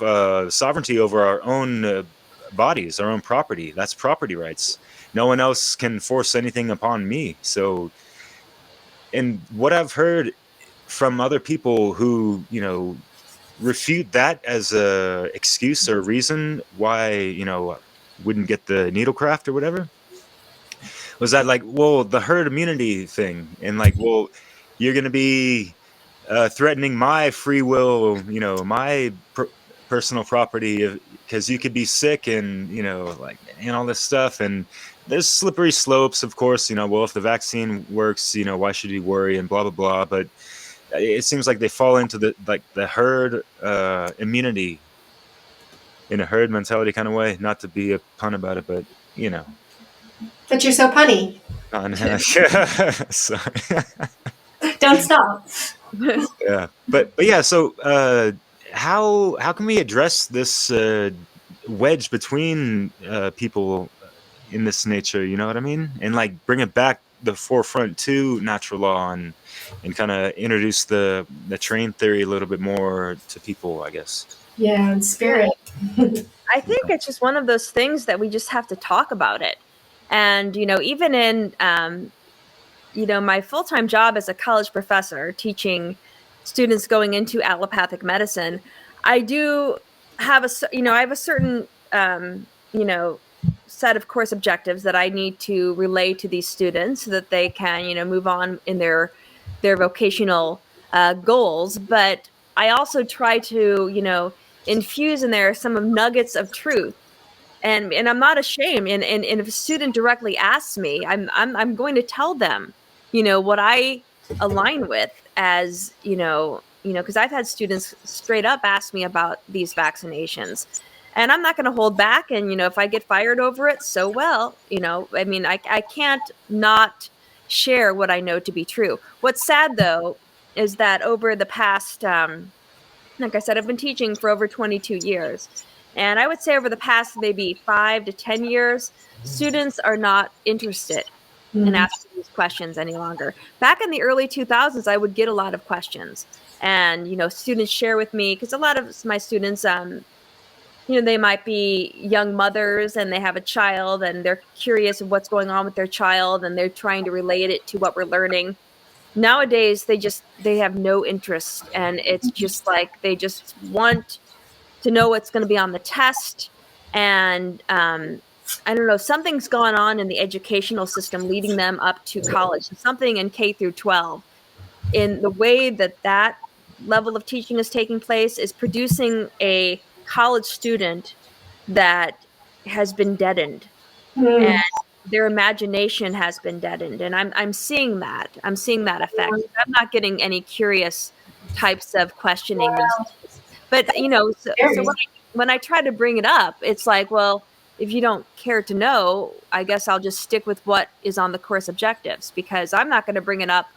sovereignty over our own bodies, our own property. That's property rights. No one else can force anything upon me. So, and what I've heard from other people who, refute that as a excuse or reason why, wouldn't get the needlecraft or whatever, was that, like, well, the herd immunity thing, and like, well, you're going to be threatening my free will, my personal property, because you could be sick, and like, and all this stuff. And there's slippery slopes, of course. Well, if the vaccine works, why should you worry, and blah blah blah. But it seems like they fall into the herd immunity, in a herd mentality kind of way. Not to be a pun about it, but But you're so punny. Sorry. Don't stop. Yeah, but yeah. So how can we address this wedge between people in this nature? You know what I mean? And like, bring it back the forefront to natural law, and kind of introduce the train theory a little bit more to people, I guess. Yeah, and spirit. I think it's just one of those things that we just have to talk about it. And, even in, my full-time job as a college professor teaching students going into allopathic medicine, I do have I have a certain, set of course objectives that I need to relay to these students so that they can, move on in their vocational goals. But I also try to, infuse in there some of nuggets of truth. And I'm not ashamed. And if a student directly asks me, I'm going to tell them, what I align with, as, because I've had students straight up ask me about these vaccinations. And I'm not going to hold back. And, if I get fired over it, so well, I mean, I can't not share what I know to be true. What's sad, though, is that over the past, like I said, I've been teaching for over 22 years. And I would say over the past maybe 5 to 10 years, students are not interested in asking these questions any longer. Back in the early 2000s, I would get a lot of questions. And, students share with me, because a lot of my students, they might be young mothers and they have a child and they're curious of what's going on with their child, and they're trying to relate it to what we're learning. Nowadays, they have no interest, and it's just like they just want to know what's going to be on the test. And I don't know, something's gone on in the educational system leading them up to college, something in K through 12, in the way that level of teaching is taking place is producing a college student that has been deadened, and Hmm. their imagination has been deadened. And I'm seeing that. I'm seeing that effect. I'm not getting any curious types of questioning these days. But so Very. when I try to bring it up, it's like, well, if you don't care to know, I guess I'll just stick with what is on the course objectives, because I'm not going to bring it up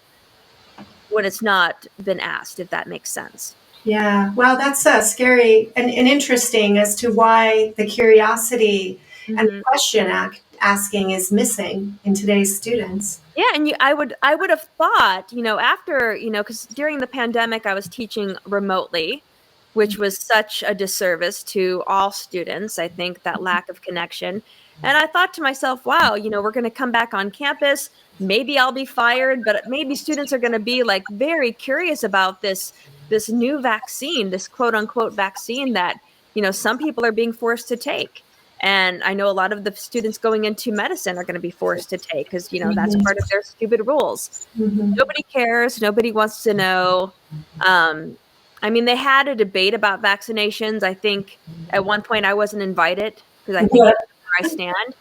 when it's not been asked, if that makes sense. Yeah. Well, that's scary and interesting as to why the curiosity and the Mhm. question asking is missing in today's students. Yeah, and I would have thought, after, because during the pandemic I was teaching remotely, which was such a disservice to all students. I think that lack of connection. And I thought to myself, wow, we're going to come back on campus. Maybe I'll be fired, but maybe students are going to be like very curious about this new vaccine, this quote unquote vaccine that, some people are being forced to take. And I know a lot of the students going into medicine are going to be forced to take, because, that's Mhm. part of their stupid rules. Mhm. Nobody cares. Nobody wants to know. Um, I mean, they had a debate about vaccinations. I think at one point I wasn't invited, because I think you know where I stand,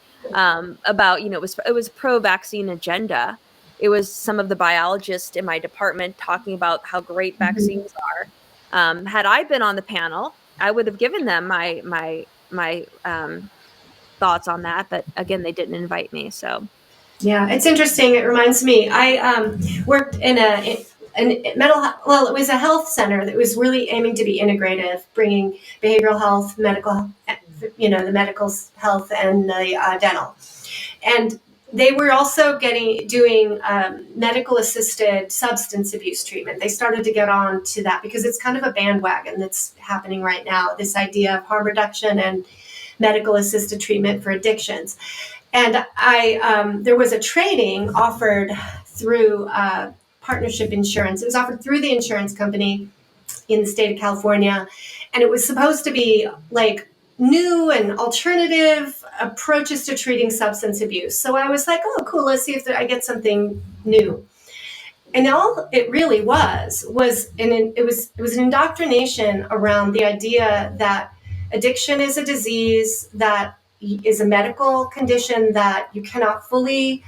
about, it was pro-vaccine agenda. It was some of the biologists in my department talking about how great Mhm. vaccines are. Had I been on the panel, I would have given them my thoughts on that. But again, they didn't invite me. So Yeah, it's interesting. It reminds me, I worked in a mental, well, it was a health center that was really aiming to be integrative, bringing behavioral health, medical, the medical health and the dental. And they were also doing medical assisted substance abuse treatment. They started to get on to that because it's kind of a bandwagon that's happening right now, this idea of harm reduction and medical assisted treatment for addictions. And there was a training offered through partnership insurance. It was offered through the insurance company in the state of California, and it was supposed to be like new and alternative approaches to treating substance abuse. So I was like, oh, cool, let's see if I get something new. And all it really was an indoctrination around the idea that addiction is a disease, that is a medical condition that you cannot fully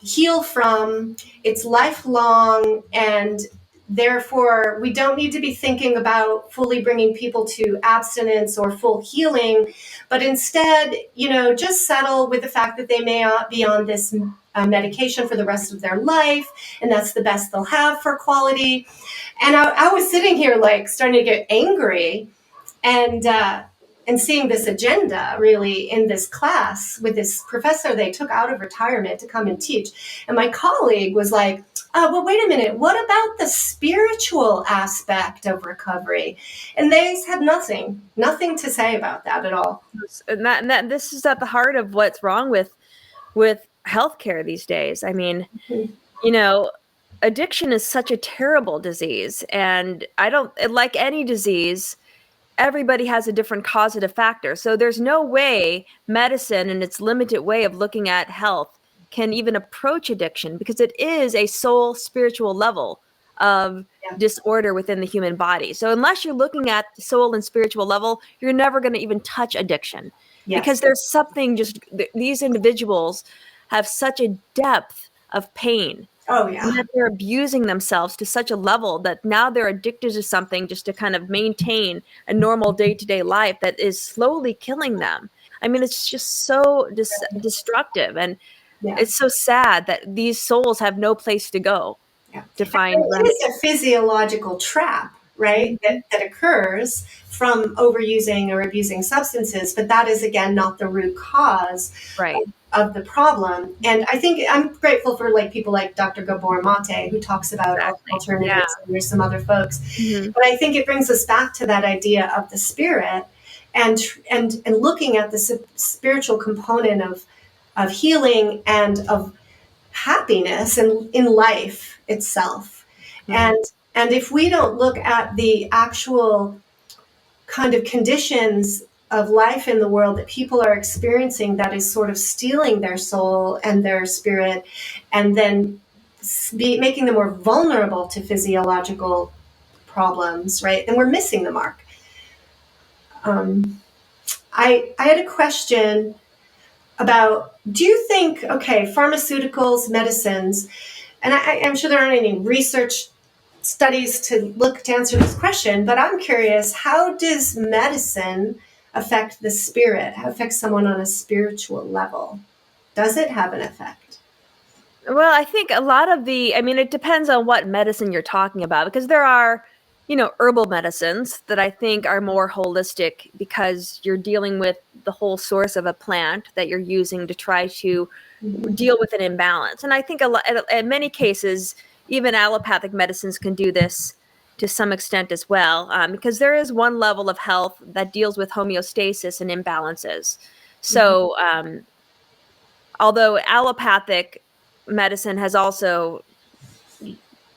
heal from. It's lifelong, and therefore we don't need to be thinking about fully bringing people to abstinence or full healing, but instead, just settle with the fact that they may not be on this medication for the rest of their life, and that's the best they'll have for quality. And I was sitting here like starting to get angry, and seeing this agenda really in this class with this professor they took out of retirement to come and teach. And my colleague was like, well, wait a minute, what about the spiritual aspect of recovery? And they had nothing to say about that at all. and that this is at the heart of what's wrong with healthcare these days. I mean, addiction is such a terrible disease, and I don't like any disease. Everybody has a different causative factor. So there's no way medicine in its limited way of looking at health can even approach addiction, because it is a soul spiritual level of Yeah. disorder within the human body. So unless you're looking at the soul and spiritual level, you're never going to even touch addiction, because Yes. there's something these individuals have such a depth of pain, Oh, and yeah. that they're abusing themselves to such a level that now they're addicted to something just to kind of maintain a normal day-to-day life that is slowly killing them. I mean, it's just so destructive, and Yeah. it's so sad that these souls have no place to go Yeah. to find It remedy. is a physiological trap, right? Mhm. That occurs from overusing or abusing substances, but that is again not the root cause Right. of the problem. And I think I'm grateful for like people like Dr. Gabor Mate, who talks about Exactly. Yeah. alternatives, and there's some other folks. Mhm. But I think it brings us back to that idea of the spirit, and looking at the spiritual component of healing and of happiness and in life itself. Mhm. And if we don't look at the actual kind of conditions of life in the world that people are experiencing, that is sort of stealing their soul and their spirit, and then making them more vulnerable to physiological problems, right, then we're missing the mark. I had a question about, do you think, okay, pharmaceuticals, medicines, and I'm sure there aren't any research studies to answer this question, but I'm curious, how does medicine affect the spirit, affect someone on a spiritual level? Does it have an effect? Well, I think a lot of it depends on what medicine you're talking about, because there are, herbal medicines that I think are more holistic because you're dealing with the whole source of a plant that you're using to try to deal with an imbalance. And I think in many cases, even allopathic medicines can do this to some extent as well, because there is one level of health that deals with homeostasis and imbalances. So, although allopathic medicine has also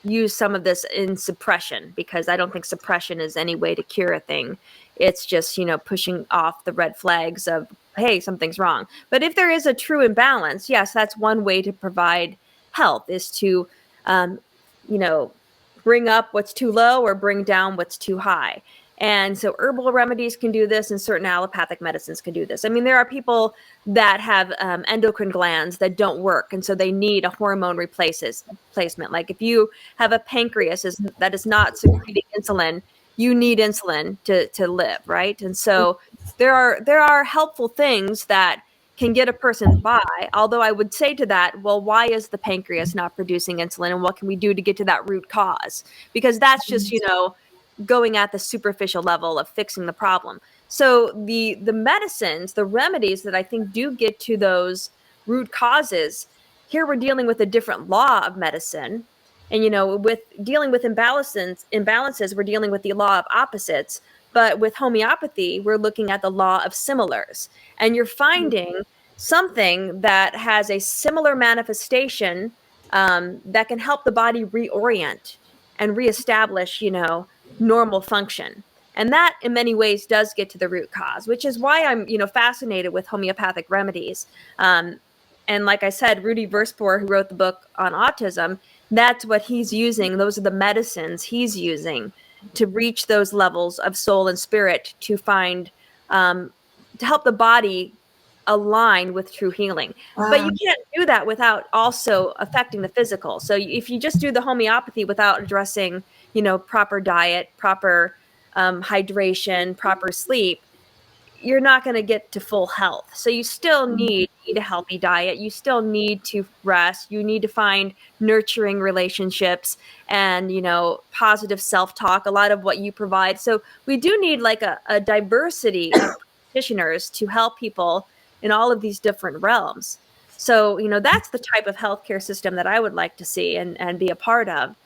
used some of this in suppression, because I don't think suppression is any way to cure a thing. It's just, pushing off the red flags of, hey, something's wrong. But if there is a true imbalance, yes, that's one way to provide health, is to, bring up what's too low or bring down what's too high. And so herbal remedies can do this, and certain allopathic medicines can do this. I mean, there are people that have endocrine glands that don't work, and so they need a hormone replacement. Like if you have a pancreas that is not secreting insulin, you need insulin to live, right? And so there are helpful things that can get a person by. Although I would say to that, well, why is the pancreas not producing insulin, and what can we do to get to that root cause? Because that's just, going at the superficial level of fixing the problem. So the medicines, the remedies that I think do get to those root causes, here we're dealing with a different law of medicine. And, with dealing with imbalances, we're dealing with the law of opposites. But with homeopathy, we're looking at the law of similars. And you're finding something that has a similar manifestation that can help the body reorient and reestablish, normal function. And that in many ways does get to the root cause, which is why I'm, fascinated with homeopathic remedies. And like I said, Rudy Verspoor, who wrote the book on autism, that's what he's using. Those are the medicines he's using to reach those levels of soul and spirit to find, to help the body align with true healing. Wow. But you can't do that without also affecting the physical. So if you just do the homeopathy without addressing, proper diet, proper hydration, proper sleep, you're not going to get to full health. So you still need to eat a healthy diet. You still need to rest. You need to find nurturing relationships and, positive self-talk, a lot of what you provide. So we do need like a diversity of practitioners to help people in all of these different realms. So, that's the type of healthcare system that I would like to see and be a part of.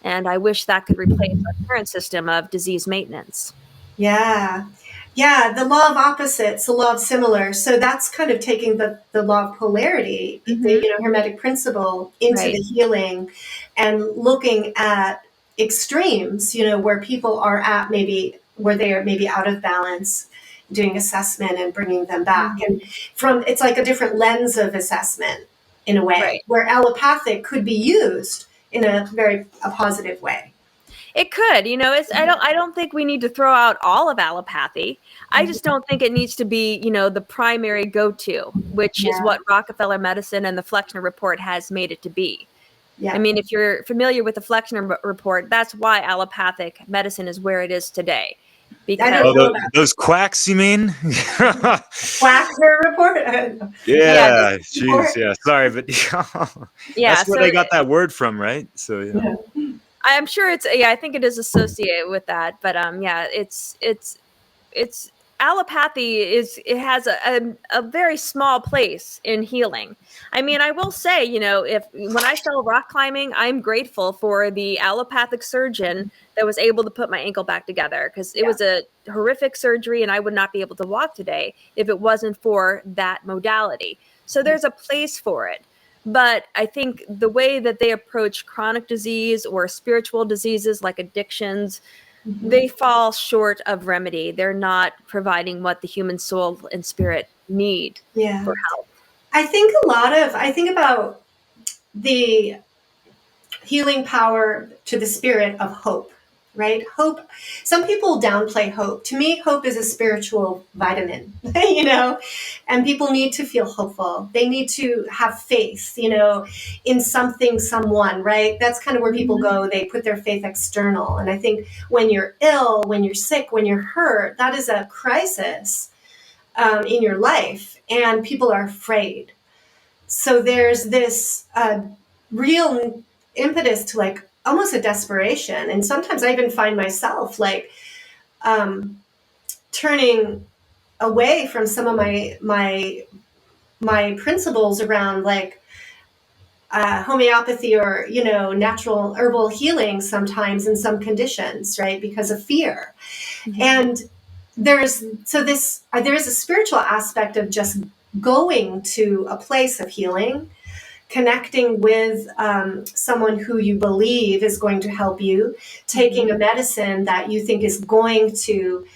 And I wish that could replace our current system of disease maintenance. Yeah. Yeah, the law of opposites, the law of similar. So that's kind of taking the law of polarity, the Hermetic principle, into the healing and looking at extremes, where people are at maybe where they are maybe out of balance, doing assessment and bringing them back. And it's like a different lens of assessment in a way, where allopathic could be used in a very positive way. It could, I don't think we need to throw out all of allopathy. I just don't think it needs to be, the primary go-to, which is what Rockefeller Medicine and the Flexner Report has made it to be. Yeah. I mean, if you're familiar with the Flexner Report, that's why allopathic medicine is where it is today. Because those quacks, you mean? Flexner Report? Yeah, jeez, yeah. Sorry, but that's where they got that word from, right? So yeah. I'm sure I think it is associated with that, but it's allopathy it has a very small place in healing. I mean, I will say, when I started rock climbing, I'm grateful for the allopathic surgeon that was able to put my ankle back together, because it was a horrific surgery and I would not be able to walk today if it wasn't for that modality. So there's a place for it. But I think the way that they approach chronic disease or spiritual diseases like addictions, they fall short of remedy. They're not providing what the human soul and spirit need for health. I think about the healing power to the spirit of hope right? Hope. Some people downplay hope. To me, hope is a spiritual vitamin, you know, and people need to feel hopeful. They need to have faith, you know, in something, someone, right? That's kind of where people go. They put their faith external. And I think when you're ill, when you're sick, when you're hurt, that is a crisis in your life, and people are afraid. So there's this real impetus to like almost a desperation. And sometimes I even find myself like turning away from some of my principles around like homeopathy or, you know, natural herbal healing sometimes in some conditions, right? Because of fear. Mm-hmm. And there is a spiritual aspect of just going to a place of healing, connecting with someone who you believe is going to help you, taking a medicine that you think is going to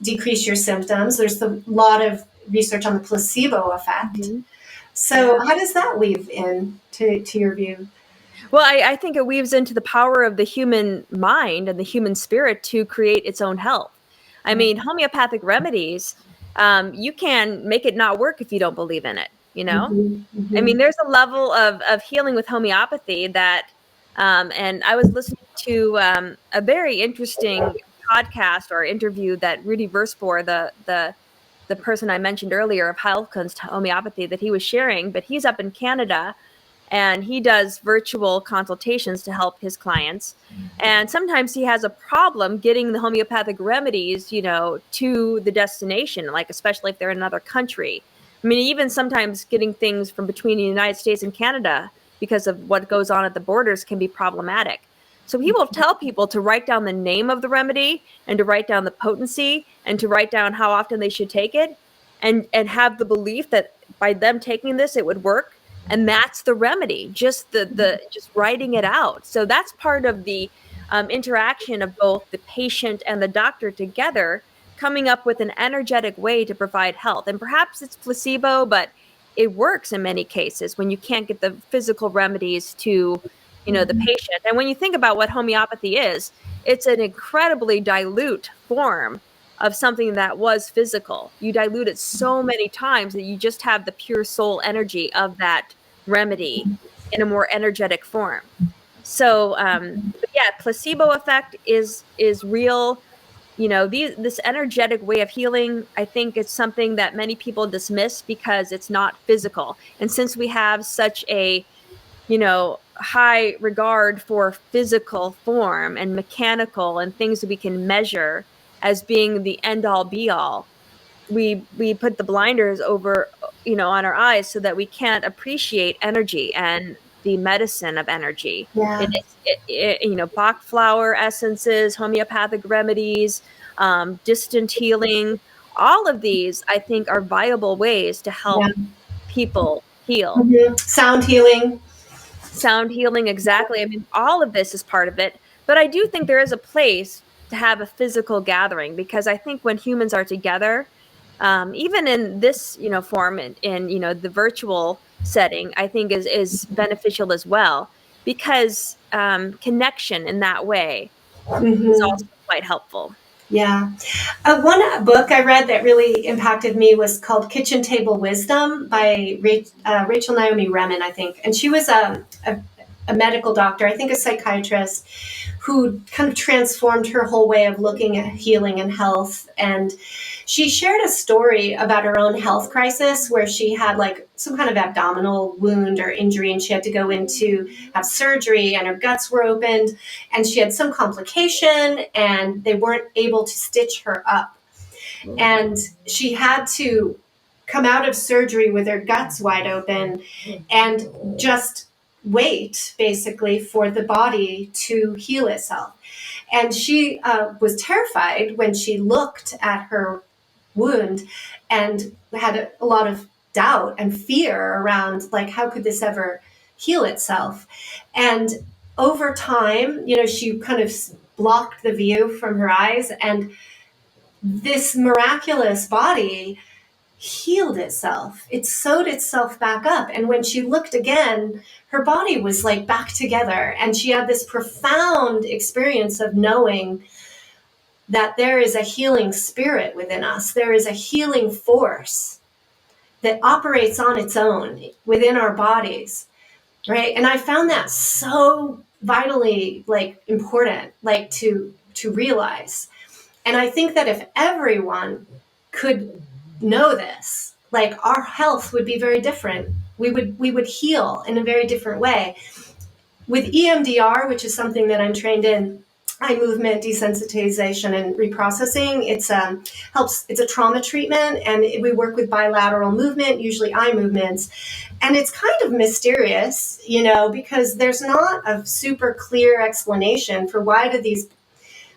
decrease your symptoms. There's a lot of research on the placebo effect. Mm-hmm. So how does that weave in to your view? Well, I think it weaves into the power of the human mind and the human spirit to create its own health. I mean, homeopathic remedies, you can make it not work if you don't believe in it, you know? Mm-hmm. Mm-hmm. I mean, there's a level of healing with homeopathy that, and I was listening to a very interesting podcast or interview that Rudy Verspoor, the person I mentioned earlier of Heilkunst homeopathy, that he was sharing, but he's up in Canada and he does virtual consultations to help his clients. And sometimes he has a problem getting the homeopathic remedies, you know, to the destination, like especially if they're in another country. I mean, even sometimes getting things from between the United States and Canada because of what goes on at the borders can be problematic. So he will tell people to write down the name of the remedy and to write down the potency and to write down how often they should take it and have the belief that by them taking this, it would work. And that's the remedy, just just writing it out. So that's part of the interaction of both the patient and the doctor together, coming up with an energetic way to provide health. And perhaps it's placebo, but it works in many cases when you can't get the physical remedies to, you know, the patient. And when you think about what homeopathy is, it's an incredibly dilute form of something that was physical. You dilute it so many times that you just have the pure soul energy of that remedy in a more energetic form. So, but yeah, placebo effect is real. You know, this energetic way of healing, I think it's something that many people dismiss because it's not physical. And since we have such a, you know, high regard for physical form and mechanical and things that we can measure as being the end all be all, we put the blinders over, you know, on our eyes so that we can't appreciate energy and the medicine of energy. Yeah. You know, Bach flower essences, homeopathic remedies, distant healing, all of these I think are viable ways to help people heal. Mm-hmm. Sound healing, exactly. I mean, all of this is part of it, but I do think there is a place to have a physical gathering, because I think when humans are together, even in this, you know, form, in you know, the virtual setting, I think is beneficial as well, because connection in that way is also quite helpful. Yeah. One book I read that really impacted me was called Kitchen Table Wisdom by Rachel Naomi Remen, I think. And she was a medical doctor, I think a psychiatrist, who kind of transformed her whole way of looking at healing and health. And she shared a story about her own health crisis where she had like some kind of abdominal wound or injury, and she had to go in to have surgery, and her guts were opened, and she had some complication, and they weren't able to stitch her up. And she had to come out of surgery with her guts wide open and just wait, basically, for the body to heal itself. And she was terrified when she looked at her wound and had a lot of doubt and fear around, like, how could this ever heal itself? And over time, you know, she kind of blocked the view from her eyes, and this miraculous body healed itself. It sewed itself back up. And when she looked again, her body was like back together. And she had this profound experience of knowing that there is a healing spirit within us. There is a healing force that operates on its own within our bodies, right? And I found that so vitally like important, like to realize. And I think that if everyone could know this, like our health would be very different. We would heal in a very different way. With EMDR, which is something that I'm trained in, eye movement desensitization and reprocessing, it's a trauma treatment, and we work with bilateral movement, usually eye movements. And it's kind of mysterious, because there's not a super clear explanation for why do these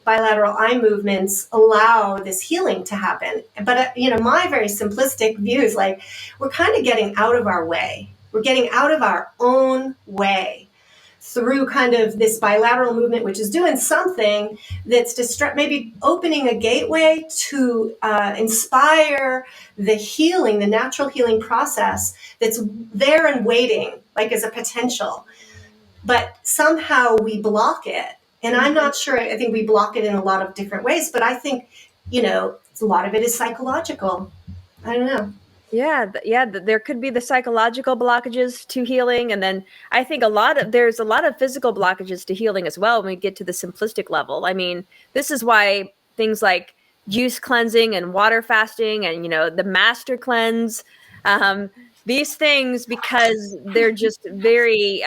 bilateral eye movements allow this healing to happen. But, my very simplistic view is like, we're kind of getting out of our way. We're getting out of our own way through kind of this bilateral movement, which is doing something that's maybe opening a gateway to inspire the healing, the natural healing process that's there and waiting, like as a potential. But somehow we block it. And I'm not sure, I think we block it in a lot of different ways, but I think, a lot of it is psychological. I don't know. Yeah, there could be the psychological blockages to healing, and then I think there's a lot of physical blockages to healing as well when we get to the simplistic level. I mean, this is why things like juice cleansing and water fasting and the master cleanse, these things, because they're just very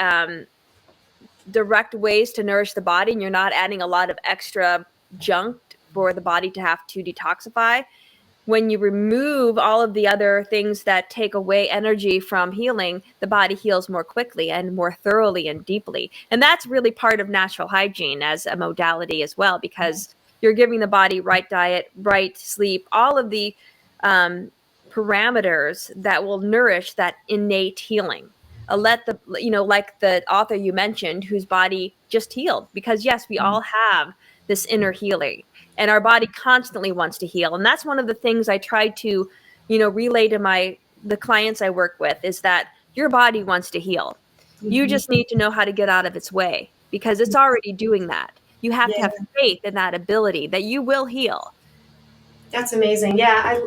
direct ways to nourish the body, and you're not adding a lot of extra junk for the body to have to detoxify. When you remove all of the other things that take away energy from healing, the body heals more quickly and more thoroughly and deeply. And that's really part of natural hygiene as a modality as well, because you're giving the body right diet, right sleep, all of the parameters that will nourish that innate healing. Like the author you mentioned, whose body just healed, because yes, we all have this inner healing. And our body constantly wants to heal. And that's one of the things I try to, relay to the clients I work with, is that your body wants to heal. Mm-hmm. You just need to know how to get out of its way, because it's already doing that. You have to have faith in that ability that you will heal. That's amazing. Yeah.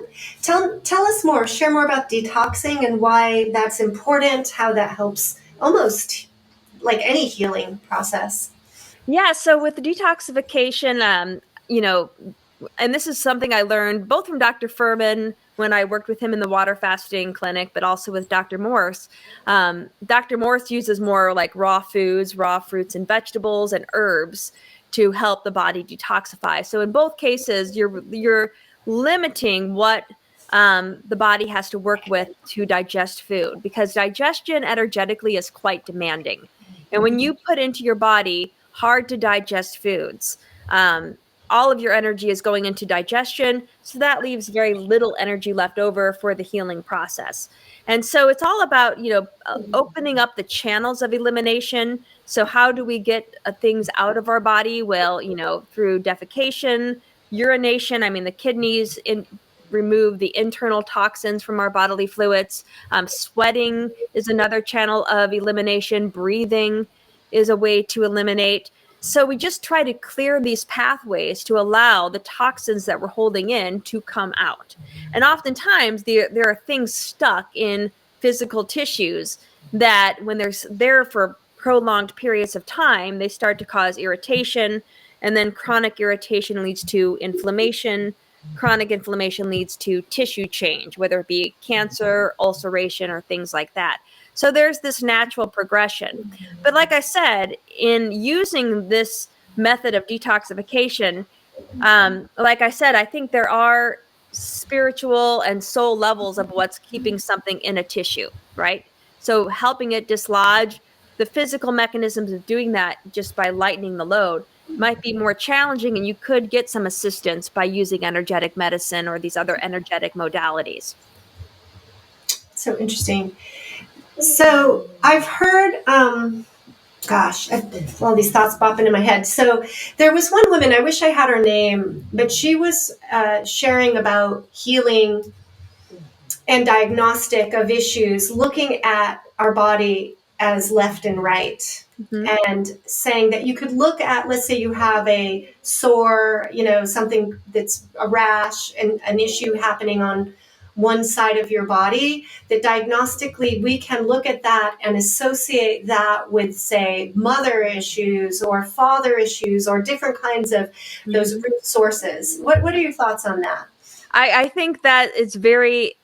Tell us more, share more about detoxing and why that's important, how that helps almost like any healing process. Yeah. So with the detoxification, and this is something I learned both from Dr. Furman when I worked with him in the water fasting clinic, but also with Dr. Morse. Dr. Morse uses more like raw foods, raw fruits and vegetables and herbs to help the body detoxify. So in both cases, you're limiting what the body has to work with to digest food, because digestion energetically is quite demanding. And when you put into your body hard to digest foods, all of your energy is going into digestion. So that leaves very little energy left over for the healing process. And so it's all about, opening up the channels of elimination. So how do we get things out of our body? Well, through defecation, urination. I mean, the kidneys remove the internal toxins from our bodily fluids. Sweating is another channel of elimination. Breathing is a way to eliminate. So we just try to clear these pathways to allow the toxins that we're holding in to come out. And oftentimes there are things stuck in physical tissues that when they're there for prolonged periods of time, they start to cause irritation, and then chronic irritation leads to inflammation. Chronic inflammation leads to tissue change, whether it be cancer, ulceration, or things like that. So there's this natural progression. But like I said, in using this method of detoxification, I think there are spiritual and soul levels of what's keeping something in a tissue, right? So helping it dislodge, the physical mechanisms of doing that just by lightening the load might be more challenging, and you could get some assistance by using energetic medicine or these other energetic modalities. So interesting. So I've heard, all these thoughts pop into my head. So there was one woman, I wish I had her name, but she was sharing about healing and diagnostic of issues, looking at our body as left and right. And saying that you could look at, let's say you have a sore, something that's a rash and an issue happening on one side of your body, that diagnostically we can look at that and associate that with, say, mother issues or father issues or different kinds of those root sources. What are your thoughts on that? I think that it's very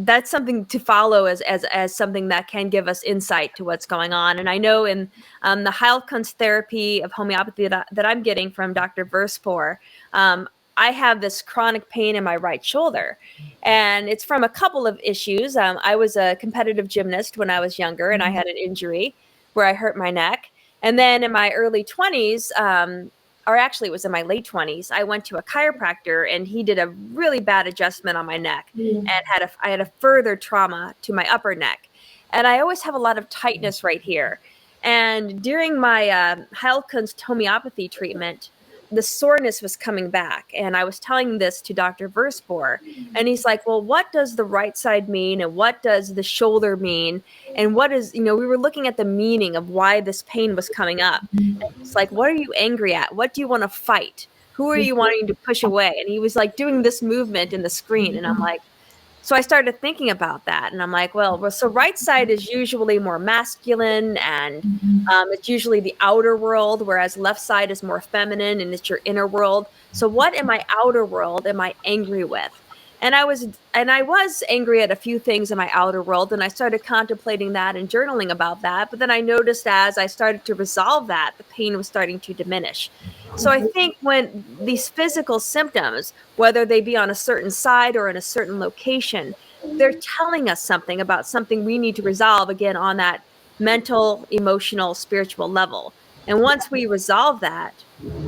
that's something to follow as something that can give us insight to what's going on. And I know in the Heilkunst therapy of homeopathy that I'm getting from Dr. Verspor, I have this chronic pain in my right shoulder. And it's from a couple of issues. I was a competitive gymnast when I was younger, and I had an injury where I hurt my neck. And then in my early 20s, or actually it was in my late 20s, I went to a chiropractor and he did a really bad adjustment on my neck and I had a further trauma to my upper neck. And I always have a lot of tightness right here. And during my Heilkunst homeopathy treatment, the soreness was coming back. And I was telling this to Dr. Verspor, and he's like, well, what does the right side mean? And what does the shoulder mean? And what is, we were looking at the meaning of why this pain was coming up. And it's like, what are you angry at? What do you want to fight? Who are you wanting to push away? And he was like doing this movement in the screen. And I'm like, so I started thinking about that, and I'm like, well, so right side is usually more masculine, and it's usually the outer world, whereas left side is more feminine, and it's your inner world. So what in my outer world am I angry with? And I was angry at a few things in my outer world, and I started contemplating that and journaling about that. But then I noticed as I started to resolve that, the pain was starting to diminish. So I think when these physical symptoms, whether they be on a certain side or in a certain location, they're telling us something about something we need to resolve, again, on that mental, emotional, spiritual level. And once we resolve that,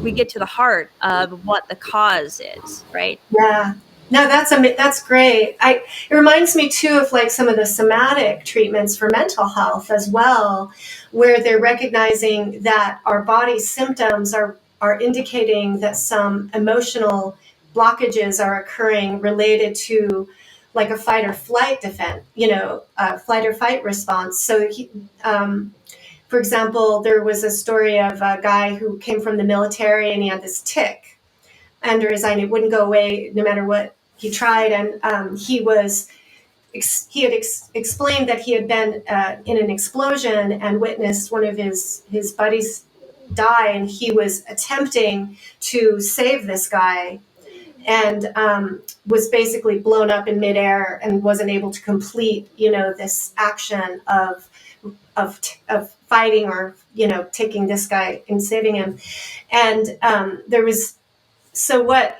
we get to the heart of what the cause is, right? Yeah. No, that's great. It reminds me too of like some of the somatic treatments for mental health as well, where they're recognizing that our body's symptoms are indicating that some emotional blockages are occurring related to like a fight or flight defense, a flight or fight response. So for example, there was a story of a guy who came from the military and he had this tick under his eye and it wouldn't go away no matter what he tried. And he had explained that he had been in an explosion and witnessed one of his buddies die, and he was attempting to save this guy and was basically blown up in midair and wasn't able to complete, this action of fighting or, taking this guy and saving him. And there was, so what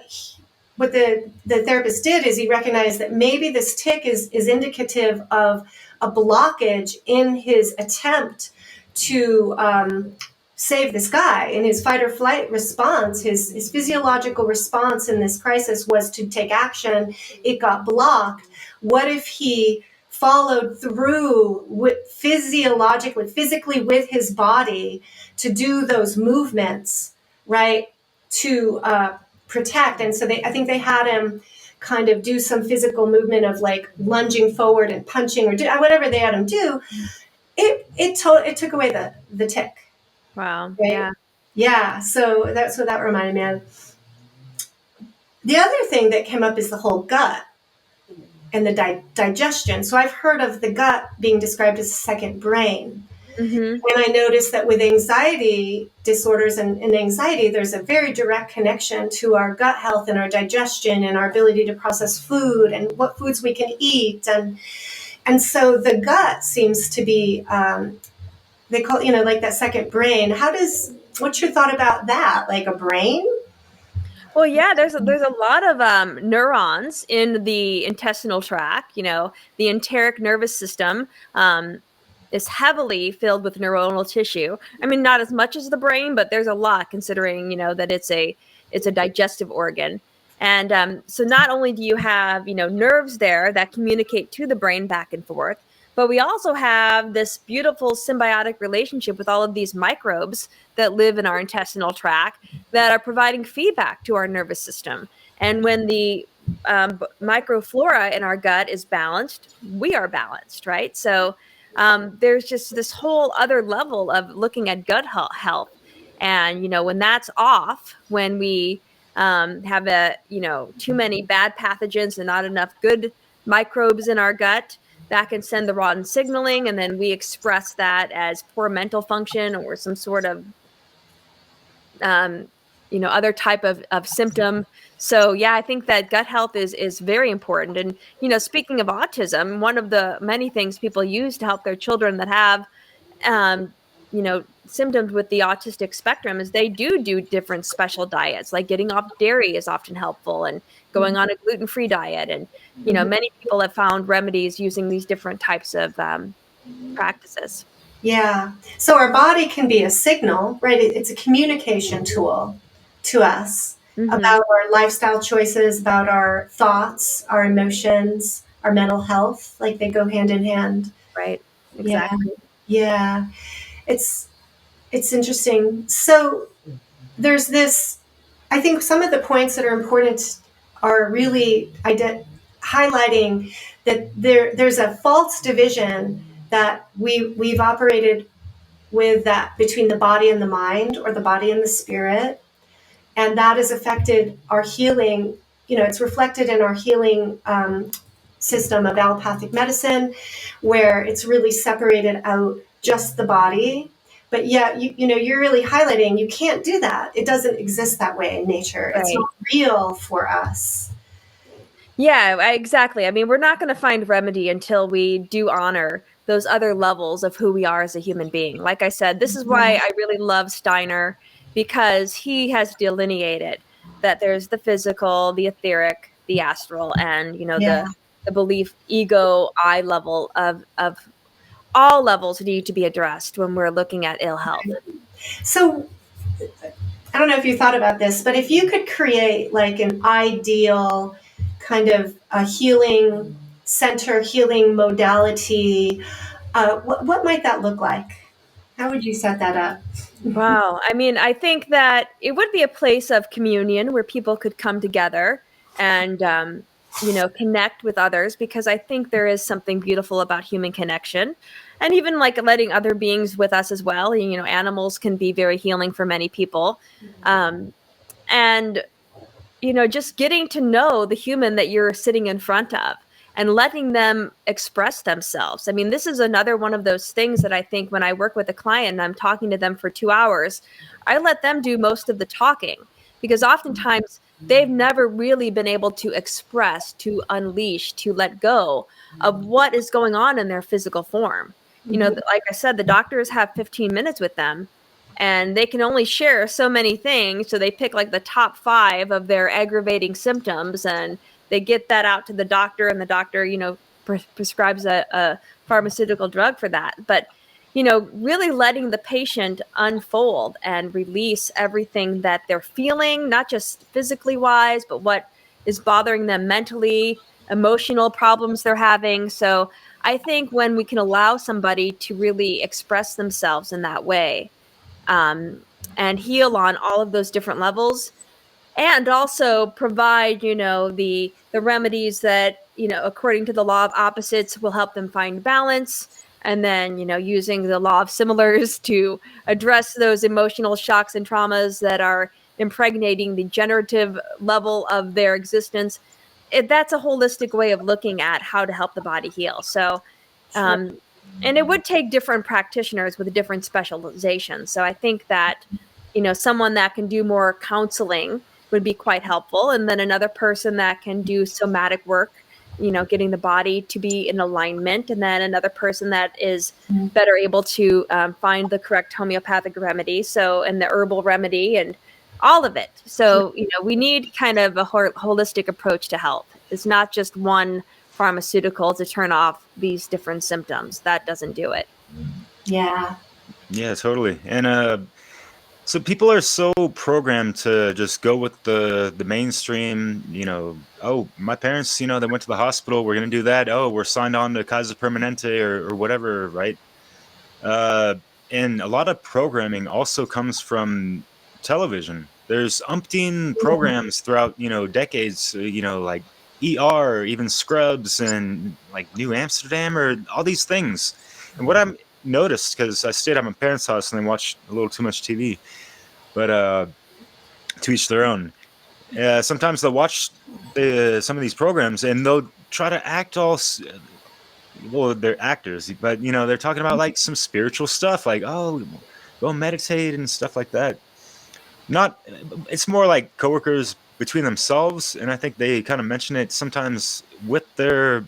the therapist did is he recognized that maybe this tick is indicative of a blockage in his attempt to save this guy. In his fight or flight response, his physiological response in this crisis was to take action. It got blocked. What if he followed through physically with his body to do those movements, right, to protect? And so I think they had him kind of do some physical movement of like lunging forward and punching or whatever they had him do. It took away the tick. Wow. Right? Yeah. So that's what that reminded me of. The other thing that came up is the whole gut and the digestion. So I've heard of the gut being described as a second brain. And I noticed that with anxiety disorders and anxiety, there's a very direct connection to our gut health and our digestion and our ability to process food and what foods we can eat. And so the gut seems to be, they call, like that second brain. What's your thought about that? Like a brain? Well, yeah, there's a lot of neurons in the intestinal tract. The enteric nervous system is heavily filled with neuronal tissue. I mean, not as much as the brain, but there's a lot, considering that it's a digestive organ. And so not only do you have nerves there that communicate to the brain back and forth, but we also have this beautiful symbiotic relationship with all of these microbes that live in our intestinal tract that are providing feedback to our nervous system. And when the microflora in our gut is balanced, we are balanced, right? So there's just this whole other level of looking at gut health. And, when that's off, when we have too many bad pathogens and not enough good microbes in our gut, that can send the wrong signaling. And then we express that as poor mental function or some sort of other type of symptom. So yeah, I think that gut health is very important. And speaking of autism, one of the many things people use to help their children that have um, symptoms with the autistic spectrum is they do different special diets. Like getting off dairy is often helpful, and going on a gluten-free diet. And many people have found remedies using these different types of practices. Yeah. So our body can be a signal, right? It's a communication tool to us about our lifestyle choices, about our thoughts, our emotions, our mental health. Like they go hand in hand. Right. Exactly. Yeah. It's interesting. So there's this, I think some of the points that are important are really highlighting that there's a false division that we've operated with, that between the body and the mind, or the body and the spirit, and that has affected our healing. It's reflected in our healing system of allopathic medicine, where it's really separated out just the body. But yeah, you're really highlighting you can't do that. It doesn't exist that way in nature. Right. It's not real for us. Yeah, exactly. I mean, we're not going to find remedy until we do honor those other levels of who we are as a human being. Like I said, this is why I really love Steiner, because he has delineated that there's the physical, the etheric, the astral, and the belief ego I level of all levels need to be addressed when we're looking at ill health. So I don't know if you thought about this, but if you could create like an ideal kind of a healing center, healing modality, what might that look like? How would you set that up? Wow. I mean, I think that it would be a place of communion where people could come together and, connect with others, because I think there is something beautiful about human connection, and even like letting other beings with us as well. Animals can be very healing for many people. And, just getting to know the human that you're sitting in front of and letting them express themselves. I mean, this is another one of those things that I think when I work with a client and I'm talking to them for 2 hours, I let them do most of the talking, because oftentimes they've never really been able to express, to unleash, to let go of what is going on in their physical form. Like I said, the doctors have 15 minutes with them, and they can only share so many things. So they pick like the top 5 of their aggravating symptoms, and they get that out to the doctor, and the doctor, prescribes a pharmaceutical drug for that. But, really letting the patient unfold and release everything that they're feeling, not just physically wise, but what is bothering them mentally, emotional problems they're having. So I think when we can allow somebody to really express themselves in that way, and heal on all of those different levels, and also provide, the remedies that, according to the law of opposites, will help them find balance. And then, using the law of similars to address those emotional shocks and traumas that are impregnating the generative level of their existence. That's a holistic way of looking at how to help the body heal. So, and it would take different practitioners with different specializations. So I think that, someone that can do more counseling would be quite helpful. And then another person that can do somatic work, getting the body to be in alignment. And then another person that is better able to find the correct homeopathic remedy. So, and the herbal remedy and all of it. So, we need kind of a holistic approach to health. It's not just one pharmaceutical to turn off these different symptoms. That doesn't do it. Yeah. Yeah, totally. And so people are so programmed to just go with the mainstream, oh, my parents, they went to the hospital, we're going to do that. Oh, we're signed on to Kaiser Permanente or whatever, right? And a lot of programming also comes from television. There's umpteen programs throughout, decades, like ER, even Scrubs and like New Amsterdam or all these things. And what I'm noticed, because I stayed at my parents' house and they watched a little too much TV, but to each their own. Sometimes they'll watch some of these programs and they'll try to act well, they're actors, but they're talking about like some spiritual stuff, like, oh, go meditate and stuff like that. Not, it's more like coworkers between themselves, and I think they kind of mention it sometimes with their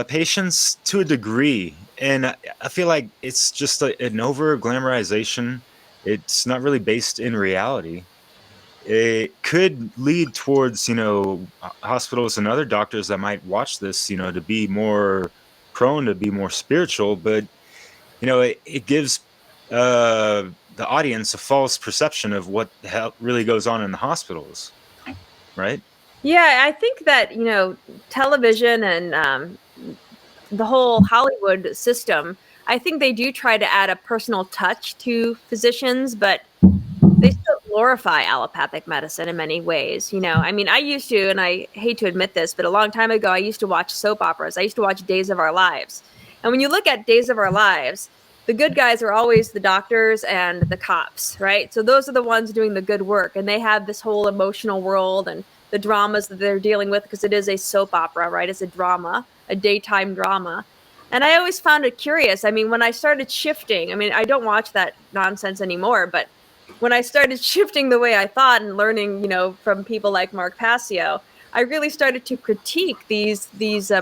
patients to a degree. And I feel like it's just an over glamorization. It's not really based in reality. It could lead towards, hospitals and other doctors that might watch this, to be more prone to be more spiritual, but, it gives the audience a false perception of what the hell really goes on in the hospitals, right? Yeah, I think that, television and the whole Hollywood system, I think they do try to add a personal touch to physicians, but they still glorify allopathic medicine in many ways. I mean, I used to, and I hate to admit this, but a long time ago, I used to watch soap operas. I used to watch Days of Our Lives. And when you look at Days of Our Lives, the good guys are always the doctors and the cops, right? So those are the ones doing the good work. And they have this whole emotional world and the dramas that they're dealing with, because it is a soap opera, right? It's a drama, a daytime drama. And I always found it curious. I mean, when I started shifting, I mean, I don't watch that nonsense anymore, but when I started shifting the way I thought and learning, from people like Mark Passio, I really started to critique these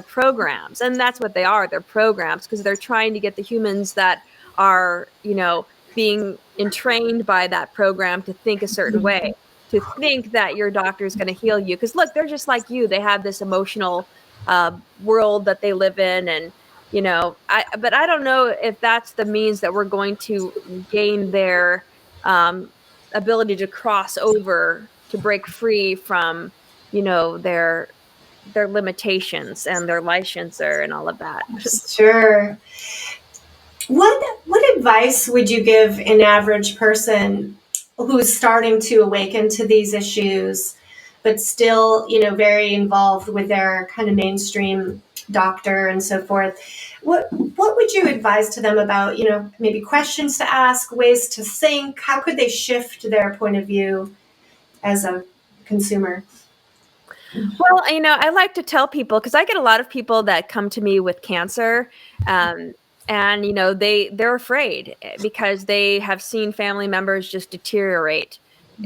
programs. And that's what they are. They're programs, because they're trying to get the humans that are, being entrained by that program to think a certain way, to think that your doctor is going to heal you. Because look, they're just like you. They have this emotional world that they live in. And, but I don't know if that's the means that we're going to gain their ability to cross over, to break free from, their limitations and their licensure and all of that. Sure. What advice would you give an average person who's starting to awaken to these issues, but still, very involved with their kind of mainstream doctor and so forth? What would you advise to them about, maybe questions to ask, ways to think? How could they shift their point of view as a consumer? Well, I like to tell people, because I get a lot of people that come to me with cancer, and they're afraid because they have seen family members just deteriorate,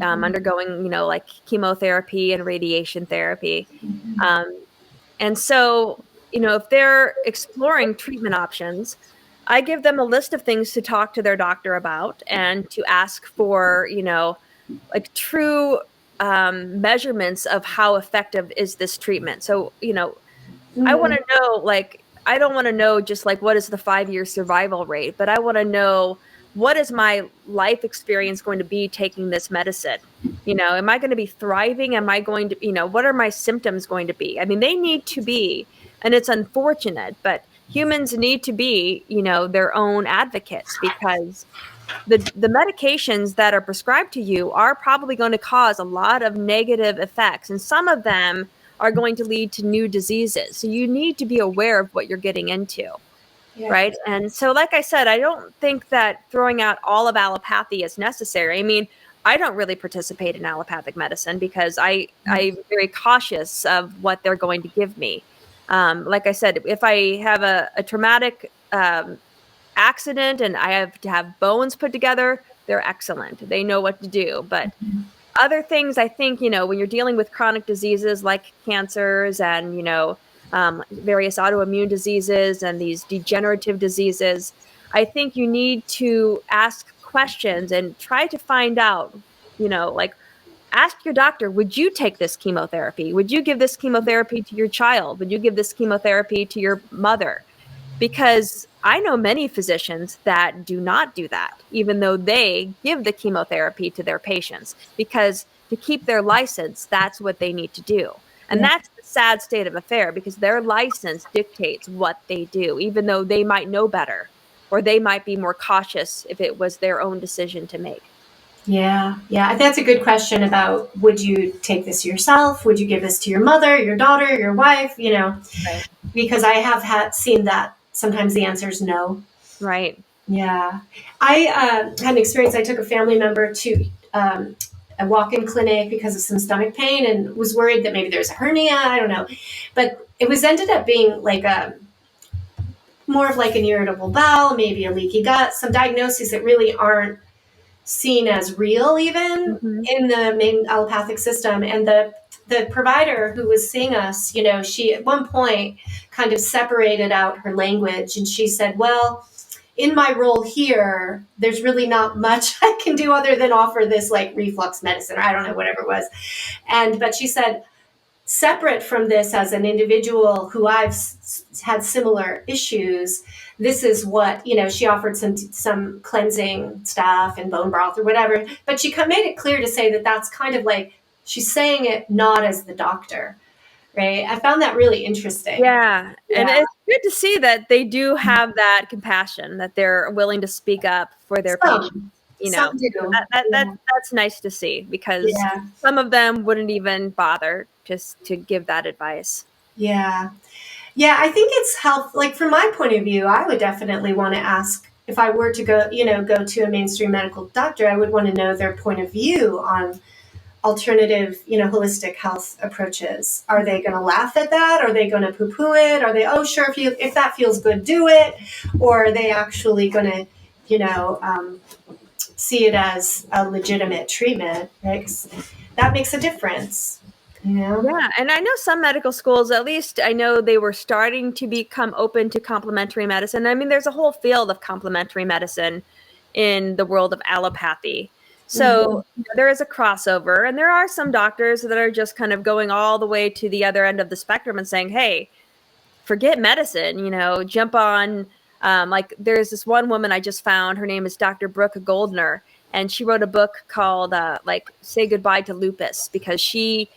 undergoing like chemotherapy and radiation therapy, and so if they're exploring treatment options, I give them a list of things to talk to their doctor about and to ask for like true measurements of how effective is this treatment. So, I want to know, like, I don't want to know just like what is the 5-year survival rate, but I want to know, what is my life experience going to be taking this medicine? Am I going to be thriving? Am I going to, what are my symptoms going to be? I mean, they need to be, and it's unfortunate, but humans need to be, their own advocates, because the medications that are prescribed to you are probably going to cause a lot of negative effects, and some of them are going to lead to new diseases. So you need to be aware of what you're getting into. Yeah. Right. And so, like I said, I don't think that throwing out all of allopathy is necessary. I mean, I don't really participate in allopathic medicine because I'm very cautious of what they're going to give me. Like I said, if I have a traumatic accident and I have to have bones put together, they're excellent. They know what to do. But other things, I think, when you're dealing with chronic diseases like cancers and, various autoimmune diseases and these degenerative diseases, I think you need to ask questions and try to find out, like, ask your doctor, would you take this chemotherapy? Would you give this chemotherapy to your child? Would you give this chemotherapy to your mother? Because I know many physicians that do not do that, even though they give the chemotherapy to their patients, because to keep their license, that's what they need to do. And that's the sad state of affair, because their license dictates what they do, even though they might know better, or they might be more cautious if it was their own decision to make. Yeah. That's a good question about, would you take this yourself? Would you give this to your mother, your daughter, your wife? Right. Because I have seen that sometimes the answer is no. Right. Yeah. I had an experience. I took a family member to a walk-in clinic because of some stomach pain and was worried that maybe there's a hernia. I don't know. But it was ended up being like more of like an irritable bowel, maybe a leaky gut, some diagnoses that really aren't seen as real even in the main allopathic system. And the provider who was seeing us, she at one point kind of separated out her language and she said, well, in my role here, there's really not much I can do other than offer this like reflux medicine, or I don't know, whatever it was. But she said, separate from this as an individual who I've had similar issues, this is what, she offered some cleansing stuff and bone broth or whatever, but she made it clear to say that that's kind of like, she's saying it not as the doctor. Right. I found that really interesting. Yeah. And it's good to see that they do have that compassion, that they're willing to speak up for their patients. Some do. That's nice to see, because some of them wouldn't even bother just to give that advice. Yeah. Yeah. I think it's helpful. Like from my point of view, I would definitely want to ask, if I were to go to a mainstream medical doctor, I would want to know their point of view on alternative, holistic health approaches. Are they going to laugh at that? Are they going to poo-poo it? Are they, oh, sure, if that feels good, do it? Or are they actually going to, see it as a legitimate treatment? Right? That makes a difference. Yeah. And I know some medical schools, at least I know they were starting to become open to complementary medicine. I mean, there's a whole field of complementary medicine in the world of allopathy. So there is a crossover, and there are some doctors that are just kind of going all the way to the other end of the spectrum and saying, hey, forget medicine, jump on. Like there's this one woman I just found, her name is Dr. Brooke Goldner, and she wrote a book called Say Goodbye to Lupus, because she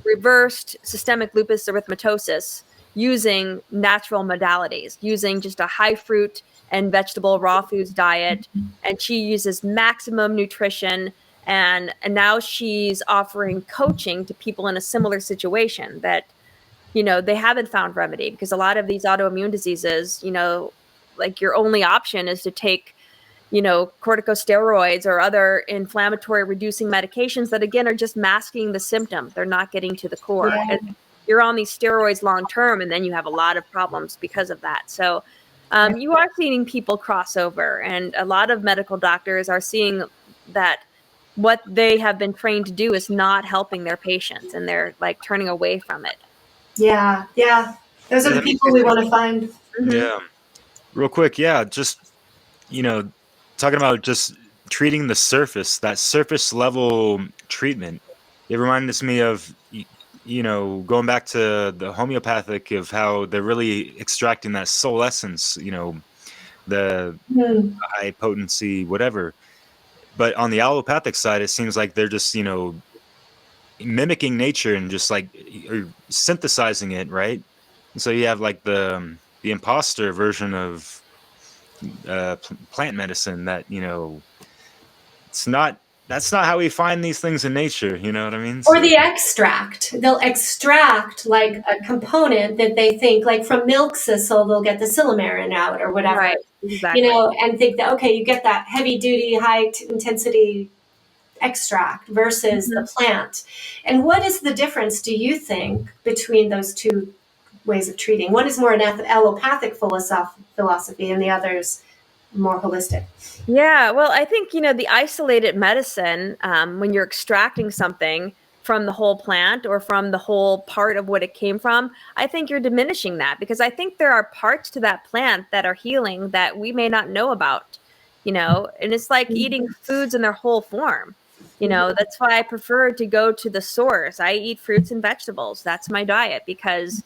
reversed systemic lupus erythematosus using natural modalities, using just a high fruit and vegetable raw foods diet. And she uses maximum nutrition. And now she's offering coaching to people in a similar situation that, they haven't found remedy, because a lot of these autoimmune diseases, like your only option is to take, corticosteroids or other inflammatory reducing medications that, again, are just masking the symptom. They're not getting to the core. Yeah. And you're on these steroids long term, and then you have a lot of problems because of that. So you are seeing people cross over, and a lot of medical doctors are seeing that what they have been trained to do is not helping their patients, and they're like turning away from it. Yeah. Yeah. Those are the people we want to find. Yeah. Real quick. Yeah. Just, talking about just treating the surface, that surface level treatment. It reminded me of, going back to the homeopathic, of how they're really extracting that soul essence, the high potency, whatever. But on the allopathic side, it seems like they're just, mimicking nature and just like or synthesizing it, right? And so you have like the imposter version of plant medicine that, that's not how we find these things in nature. You know what I mean? Or the extract. They'll extract like a component that they think, like from milk thistle, they'll get the silymarin out or whatever. Right. Exactly. And think that, okay, you get that heavy duty, high intensity extract versus the plant. And what is the difference, do you think, between those two ways of treating? One is more an allopathic philosophy and the other's more holistic. Yeah, well, I think, the isolated medicine, when you're extracting something from the whole plant or from the whole part of what it came from, I think you're diminishing that, because I think there are parts to that plant that are healing that we may not know about, and it's like eating foods in their whole form. That's why I prefer to go to the source. I eat fruits and vegetables. That's my diet, because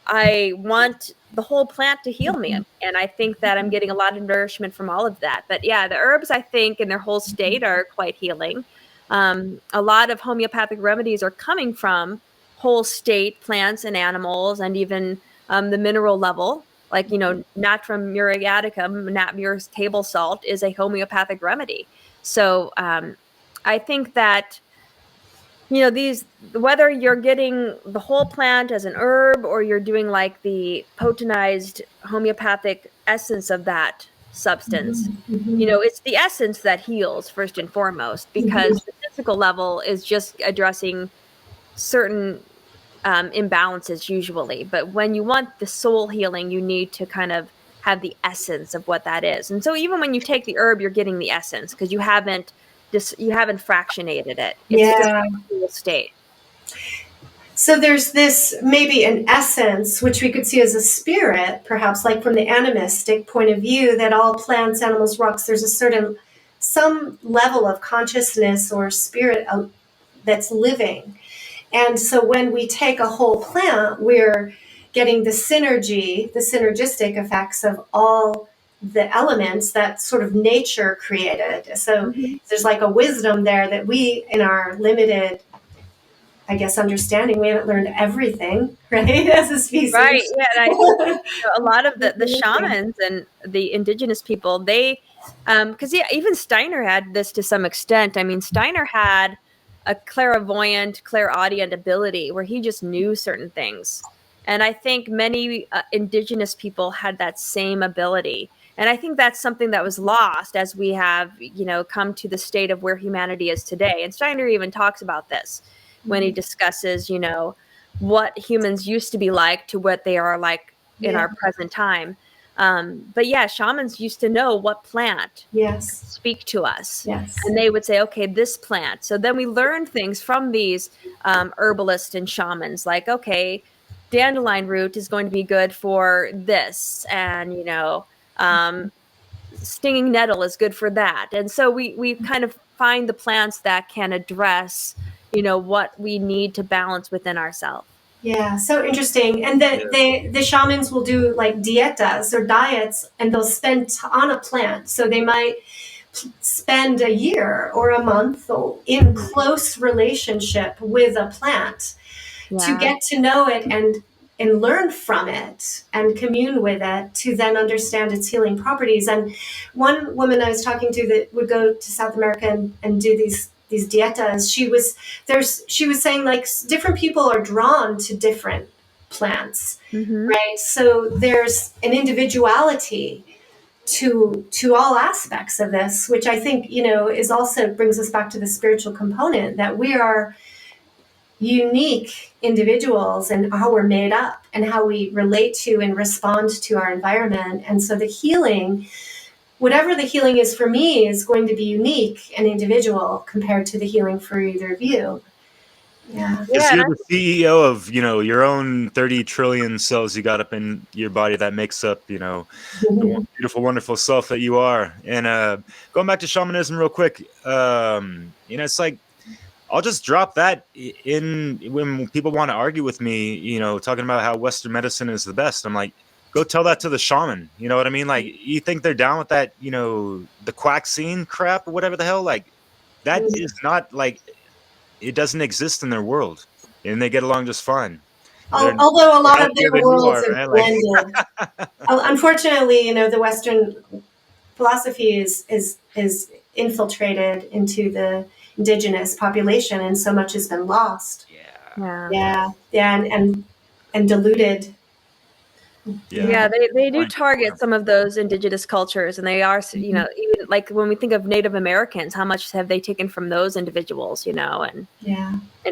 I want the whole plant to heal me. And I think that I'm getting a lot of nourishment from all of that. But yeah, the herbs, I think, in their whole state are quite healing. A lot of homeopathic remedies are coming from whole state plants and animals, and even the mineral level. Like, Natrum muriaticum, nat murus table salt, is a homeopathic remedy. So I think that whether you're getting the whole plant as an herb or you're doing like the potentized homeopathic essence of that substance, it's the essence that heals first and foremost, because the physical level is just addressing certain imbalances usually. But when you want the soul healing, you need to kind of have the essence of what that is. And so even when you take the herb, you're getting the essence, because you haven't fractionated it. It's just a cool state. So there's this maybe an essence, which we could see as a spirit, perhaps like from the animistic point of view, that all plants, animals, rocks, there's some level of consciousness or spirit that's living. And so when we take a whole plant, we're getting the synergistic effects of all the elements that sort of nature created. So there's like a wisdom there that we, in our limited, I guess, understanding, we haven't learned everything, right, as a species. Right, yeah. And I think a lot of the shamans and the indigenous people, they, because even Steiner had this to some extent. I mean, Steiner had a clairaudient ability where he just knew certain things. And I think many indigenous people had that same ability. And I think that's something that was lost as we have, come to the state of where humanity is today. And Steiner even talks about this when he discusses, what humans used to be like to what they are like in our present time. But yeah, shamans used to know what plant speak to us. And they would say, okay, this plant. So then we learned things from these herbalists and shamans, like, okay, dandelion root is going to be good for this. And, stinging nettle is good for that. And so we kind of find the plants that can address, what we need to balance within ourselves. Yeah, so interesting. And the shamans will do like dietas or diets, and they'll spend on a plant. So they might spend a year or a month in close relationship with a plant to get to know it and learn from it and commune with it, to then understand its healing properties. And one woman I was talking to that would go to South America and do these dietas, she was saying, like, different people are drawn to different plants, right? So there's an individuality to all aspects of this, which I think, is also brings us back to the spiritual component, that we are unique individuals and how we're made up and how we relate to and respond to our environment. And so the healing, whatever the healing is for me, is going to be unique and individual compared to the healing for either of you. Yeah. Because you're the CEO of, your own 30 trillion cells you got up in your body that makes up, the beautiful, wonderful self that you are. And going back to shamanism real quick, it's like, I'll just drop that in when people want to argue with me, talking about how Western medicine is the best. I'm like, go tell that to the shaman. You know what I mean? Like, you think they're down with that, the quack scene crap or whatever the hell? Like, that is not, like, it doesn't exist in their world, and they get along just fine. Although a lot of their worlds are blended. Unfortunately, the Western philosophy is infiltrated into the indigenous population, and so much has been lost. And diluted. They do target some of those indigenous cultures, and they are, even like when we think of Native Americans, how much have they taken from those individuals, and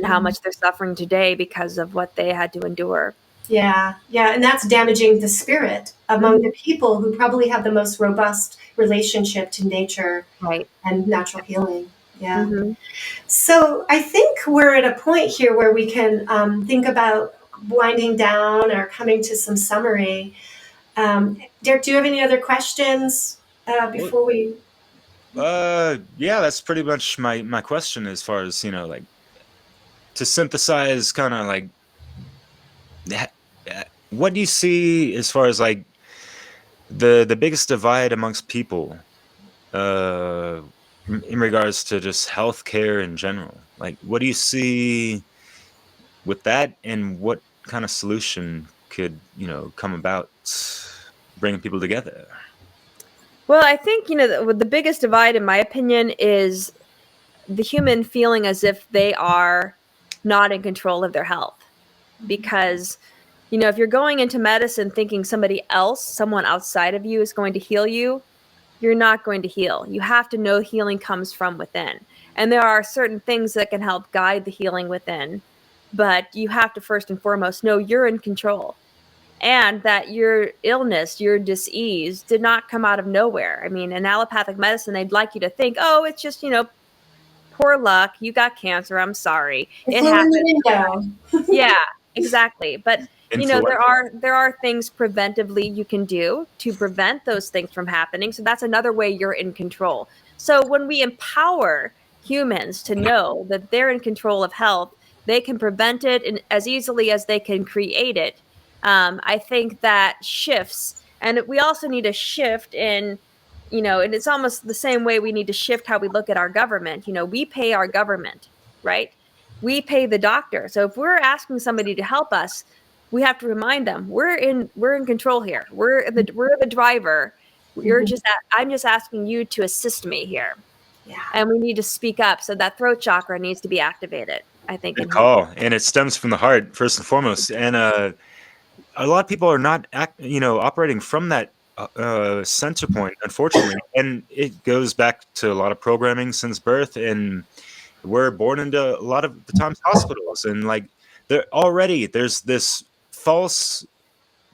how much they're suffering today because of what they had to endure. And that's damaging the spirit among the people who probably have the most robust relationship to nature and natural healing. So I think we're at a point here where we can think about winding down or coming to some summary. Derek, do you have any other questions before we? That's pretty much my question, as far as, like, to synthesize kind of like, what do you see as far as, like, the biggest divide amongst people in regards to just healthcare in general? Like, what do you see with that, and what kind of solution could, come about bringing people together? Well, I think, the biggest divide, in my opinion, is the human feeling as if they are not in control of their health. Because, if you're going into medicine thinking someone outside of you is going to heal you, you're not going to heal. You have to know healing comes from within. And there are certain things that can help guide the healing within. But you have to first and foremost know you're in control, and that your illness, your disease did not come out of nowhere. I mean, in allopathic medicine, they'd like you to think, oh, it's just, poor luck. You got cancer. I'm sorry. It It flew in happens. the window. Yeah, exactly. But Influence. there are things preventively you can do to prevent those things from happening. So that's another way you're in control. So when we empower humans to know that they're in control of health, they can prevent it as easily as they can create it. I think that shifts, and we also need a shift in, and it's almost the same way we need to shift how we look at our government. We pay our government, right? We pay the doctor. So if we're asking somebody to help us, we have to remind them we're in control here. We're the driver. I'm just asking you to assist me here. Yeah. And we need to speak up. So that throat chakra needs to be activated, I think. Good call. And it stems from the heart first and foremost. And a lot of people are not operating from that center point, unfortunately. And it goes back to a lot of programming since birth, and we're born into a lot of the times hospitals, and like there's this false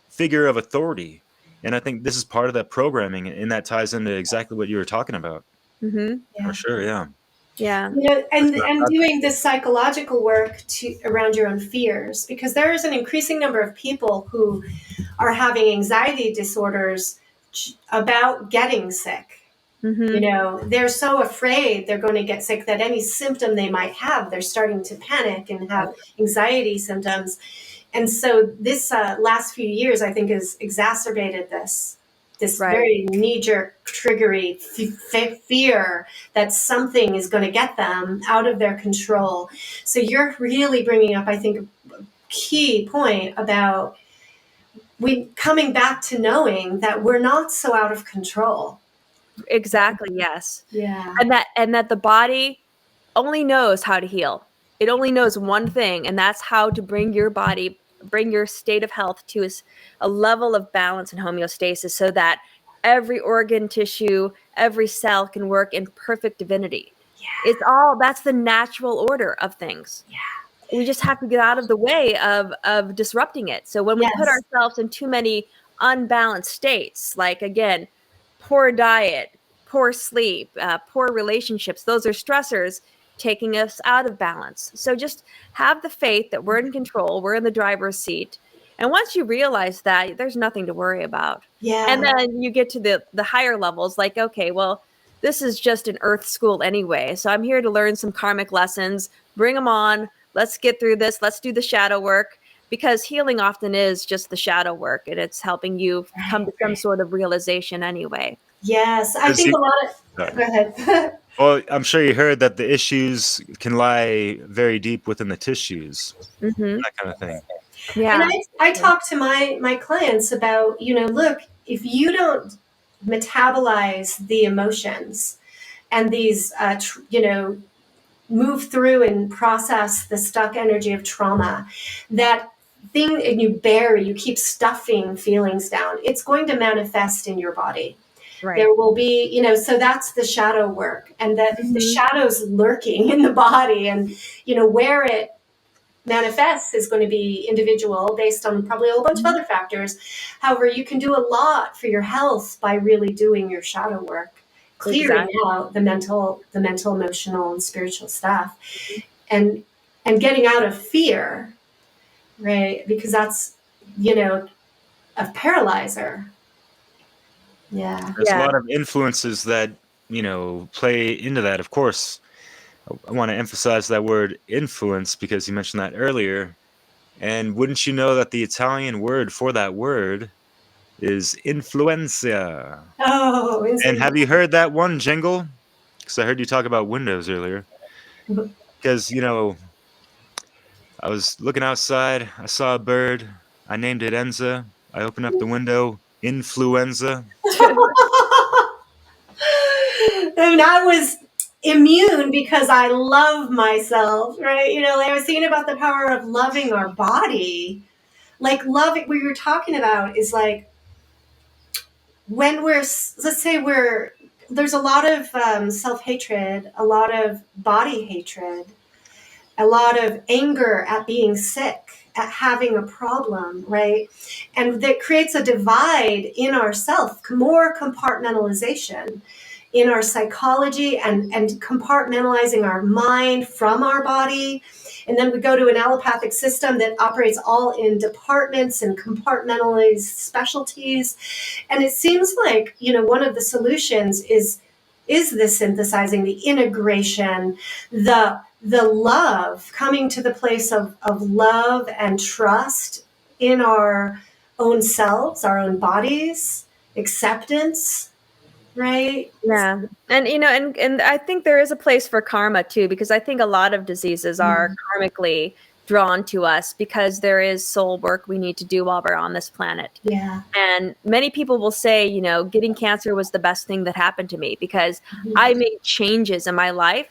figure of authority, and I think this is part of that programming, and that ties into exactly what you were talking about. Mm-hmm. For sure. Yeah. And doing this psychological work around your own fears, because there is an increasing number of people who are having anxiety disorders about getting sick. Mm-hmm. They're so afraid they're going to get sick that any symptom they might have, they're starting to panic and have anxiety symptoms. And so this last few years, I think, has exacerbated this very knee-jerk, triggery fear that something is going to get them out of their control. So you're really bringing up, I think, a key point about coming back to knowing that we're not so out of control. Exactly. Yes. Yeah. And that the body only knows how to heal. It only knows one thing, and that's how to bring your state of health to a level of balance and homeostasis, so that every organ, tissue, every cell can work in perfect divinity. Yeah. That's the natural order of things. Yeah. We just have to get out of the way of disrupting it. So when we put ourselves in too many unbalanced states, like, again, poor diet, poor sleep, poor relationships, those are stressors taking us out of balance. So just have the faith that we're in control, we're in the driver's seat. And once you realize that, there's nothing to worry about. Yeah. And then you get to the higher levels, like, okay, well, this is just an earth school anyway. So I'm here to learn some karmic lessons, bring them on. Let's get through this. Let's do the shadow work, because healing often is just the shadow work, and it's helping you come to some sort of realization anyway. Yes. I think a lot of... Go ahead. Well, I'm sure you heard that the issues can lie very deep within the tissues, that kind of thing. Yeah. And I talk to my clients about, look, if you don't metabolize the emotions and these, move through and process the stuck energy of trauma, that thing, and you keep stuffing feelings down, it's going to manifest in your body. Right. There will be, so that's the shadow work, and that the shadow's lurking in the body, and, where it manifests is going to be individual based on probably a whole bunch of other factors. However, you can do a lot for your health by really doing your shadow work, clearing out the mental, emotional, and spiritual stuff, and getting out of fear, right? Because that's, a paralyzer. Yeah. There's a lot of influences that, play into that. Of course, I want to emphasize that word influence, because you mentioned that earlier. And wouldn't you know that the Italian word for that word is influenza? Oh, and have you heard that one jingle? Because I heard you talk about windows earlier. Because, I was looking outside, I saw a bird, I named it Enza. I opened up the window, influenza. And immune because I love myself, right? Like I was thinking about the power of loving our body. Like loving, what you're talking about is like when let's say there's a lot of self-hatred, a lot of body hatred, a lot of anger at being sick, at having a problem, right? And that creates a divide in ourself, more compartmentalization in our psychology, and compartmentalizing our mind from our body. And then we go to an allopathic system that operates all in departments and compartmentalized specialties. And it seems like, one of the solutions is the synthesizing, the integration, the love, coming to the place of love and trust in our own selves, our own bodies, acceptance, right? Yeah. And and I think there is a place for karma too, because I think a lot of diseases are karmically drawn to us because there is soul work we need to do while we're on this planet. Yeah. And many people will say, getting cancer was the best thing that happened to me because I made changes in my life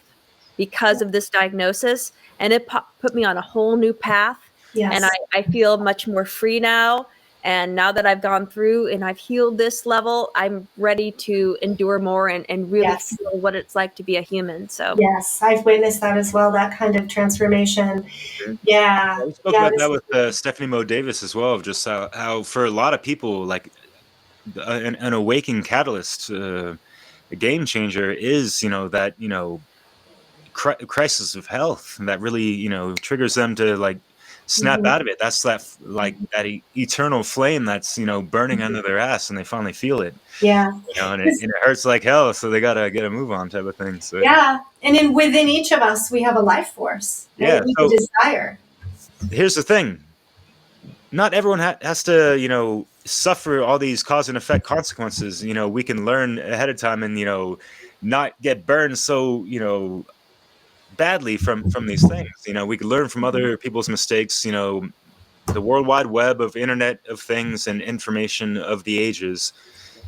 because of this diagnosis, and it put me on a whole new path. Yes. And I feel much more free now. And now that I've gone through and I've healed this level, I'm ready to endure more and really feel what it's like to be a human. So yes, I've witnessed that as well, that kind of transformation. Yeah. We spoke about that with Stephanie Mo Davis as well, of just how for a lot of people, like an awakening catalyst, a game changer is, that, crisis of health that really, triggers them to like snap out of it. That's that eternal flame that's, burning under their ass, and they finally feel it. Yeah. And it hurts like hell, so they gotta get a move on, type of thing. So yeah. And within each of us, we have a life force. Right? Yeah. So, desire. Here's the thing. Not everyone has to, suffer all these cause and effect consequences. We can learn ahead of time and, not get burned so, badly from these things. We can learn from other people's mistakes. The World Wide Web of Internet of Things and information of the ages.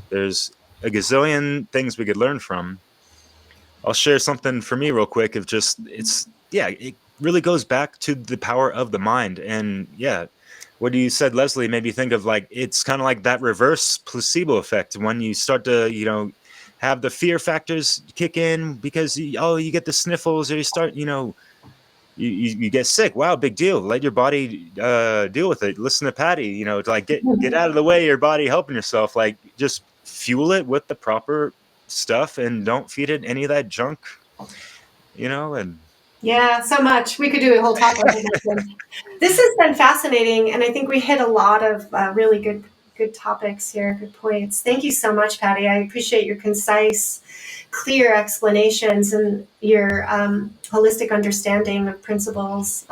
There's a gazillion things we could learn from. I'll share something for me real quick of just, it really goes back to the power of the mind. And what you said, Leslie, made me think of like, it's kind of like that reverse placebo effect when you start to, have the fear factors kick in because, you get the sniffles, or you start, you get sick. Wow, big deal. Let your body deal with it. Listen to Patty, to like get out of the way, your body helping yourself. Like just fuel it with the proper stuff and don't feed it any of that junk, and yeah, so much. We could do a whole talk on this. This has been fascinating, and I think we hit a lot of really good topics here, good points. Thank you so much, Patty. I appreciate your concise, clear explanations and your holistic understanding of principles.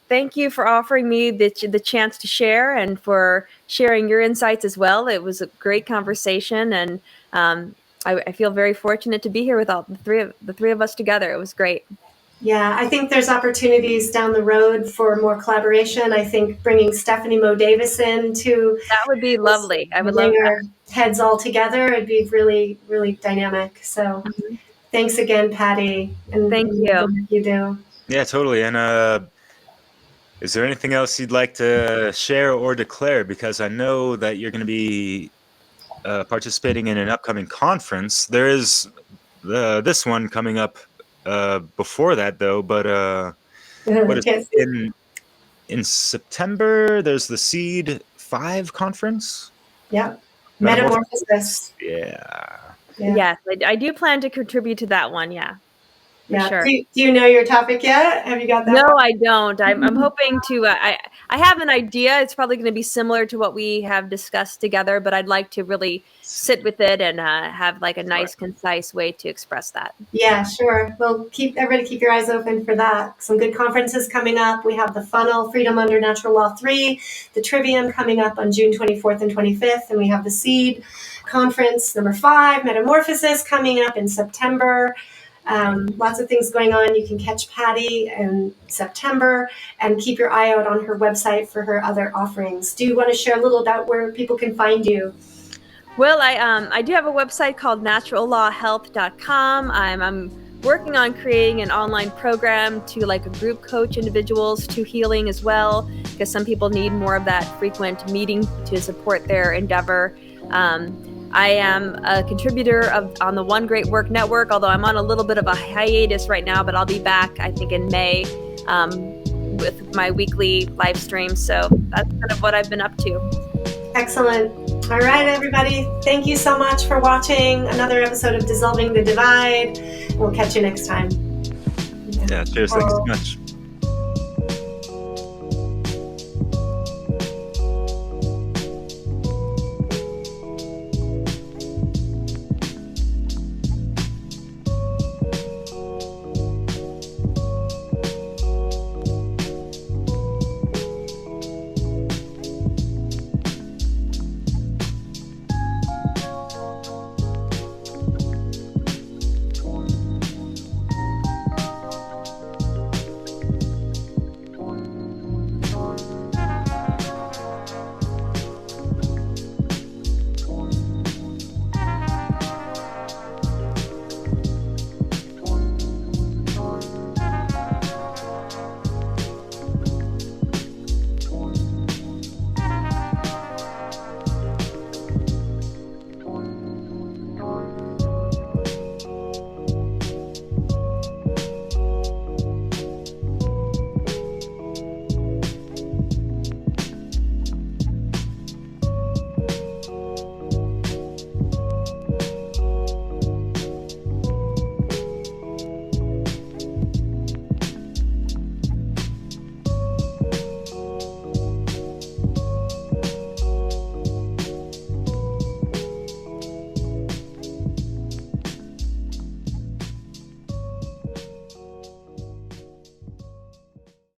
Thank you for offering me the chance to share and for sharing your insights as well. It was a great conversation, and I feel very fortunate to be here with all the three of us together. It was great. Yeah, I think there's opportunities down the road for more collaboration. I think bringing Stephanie Mo Davis in to that would be lovely. I would love our heads all together. It'd be really, really dynamic. So thanks again, Patty. And thank you. You do. Yeah, totally. And is there anything else you'd like to share or declare? Because I know that you're going to be participating in an upcoming conference. There is this one coming up before that, though. But what is it? In September? There's the Seed 5 conference. Yep. Metamorphosis. Yeah. Yes, I do plan to contribute to that one. Yeah. Yeah. Sure. Do you know your topic yet? Have you got that? No, I don't. I'm hoping to. I have an idea. It's probably going to be similar to what we have discussed together, but I'd like to really sit with it and have like a nice, concise way to express that. Yeah, sure. Well, everybody keep your eyes open for that. Some good conferences coming up. We have the Funnel, Freedom Under Natural Law 3, the Trivium coming up on June 24th and 25th, and we have the Seed Conference number 5, Metamorphosis, coming up in September. Lots of things going on. You can catch Patty in September and keep your eye out on her website for her other offerings. Do you want to share a little about where people can find you? Well, I do have a website called naturallawhealth.com. I'm working on creating an online program to like a group coach individuals to healing as well, because some people need more of that frequent meeting to support their endeavor. I am a contributor on the One Great Work Network, although I'm on a little bit of a hiatus right now, but I'll be back, I think, in May with my weekly live stream. So that's kind of what I've been up to. Excellent. All right, everybody. Thank you so much for watching another episode of Dissolving the Divide. We'll catch you next time. Yeah, cheers. Thanks so much.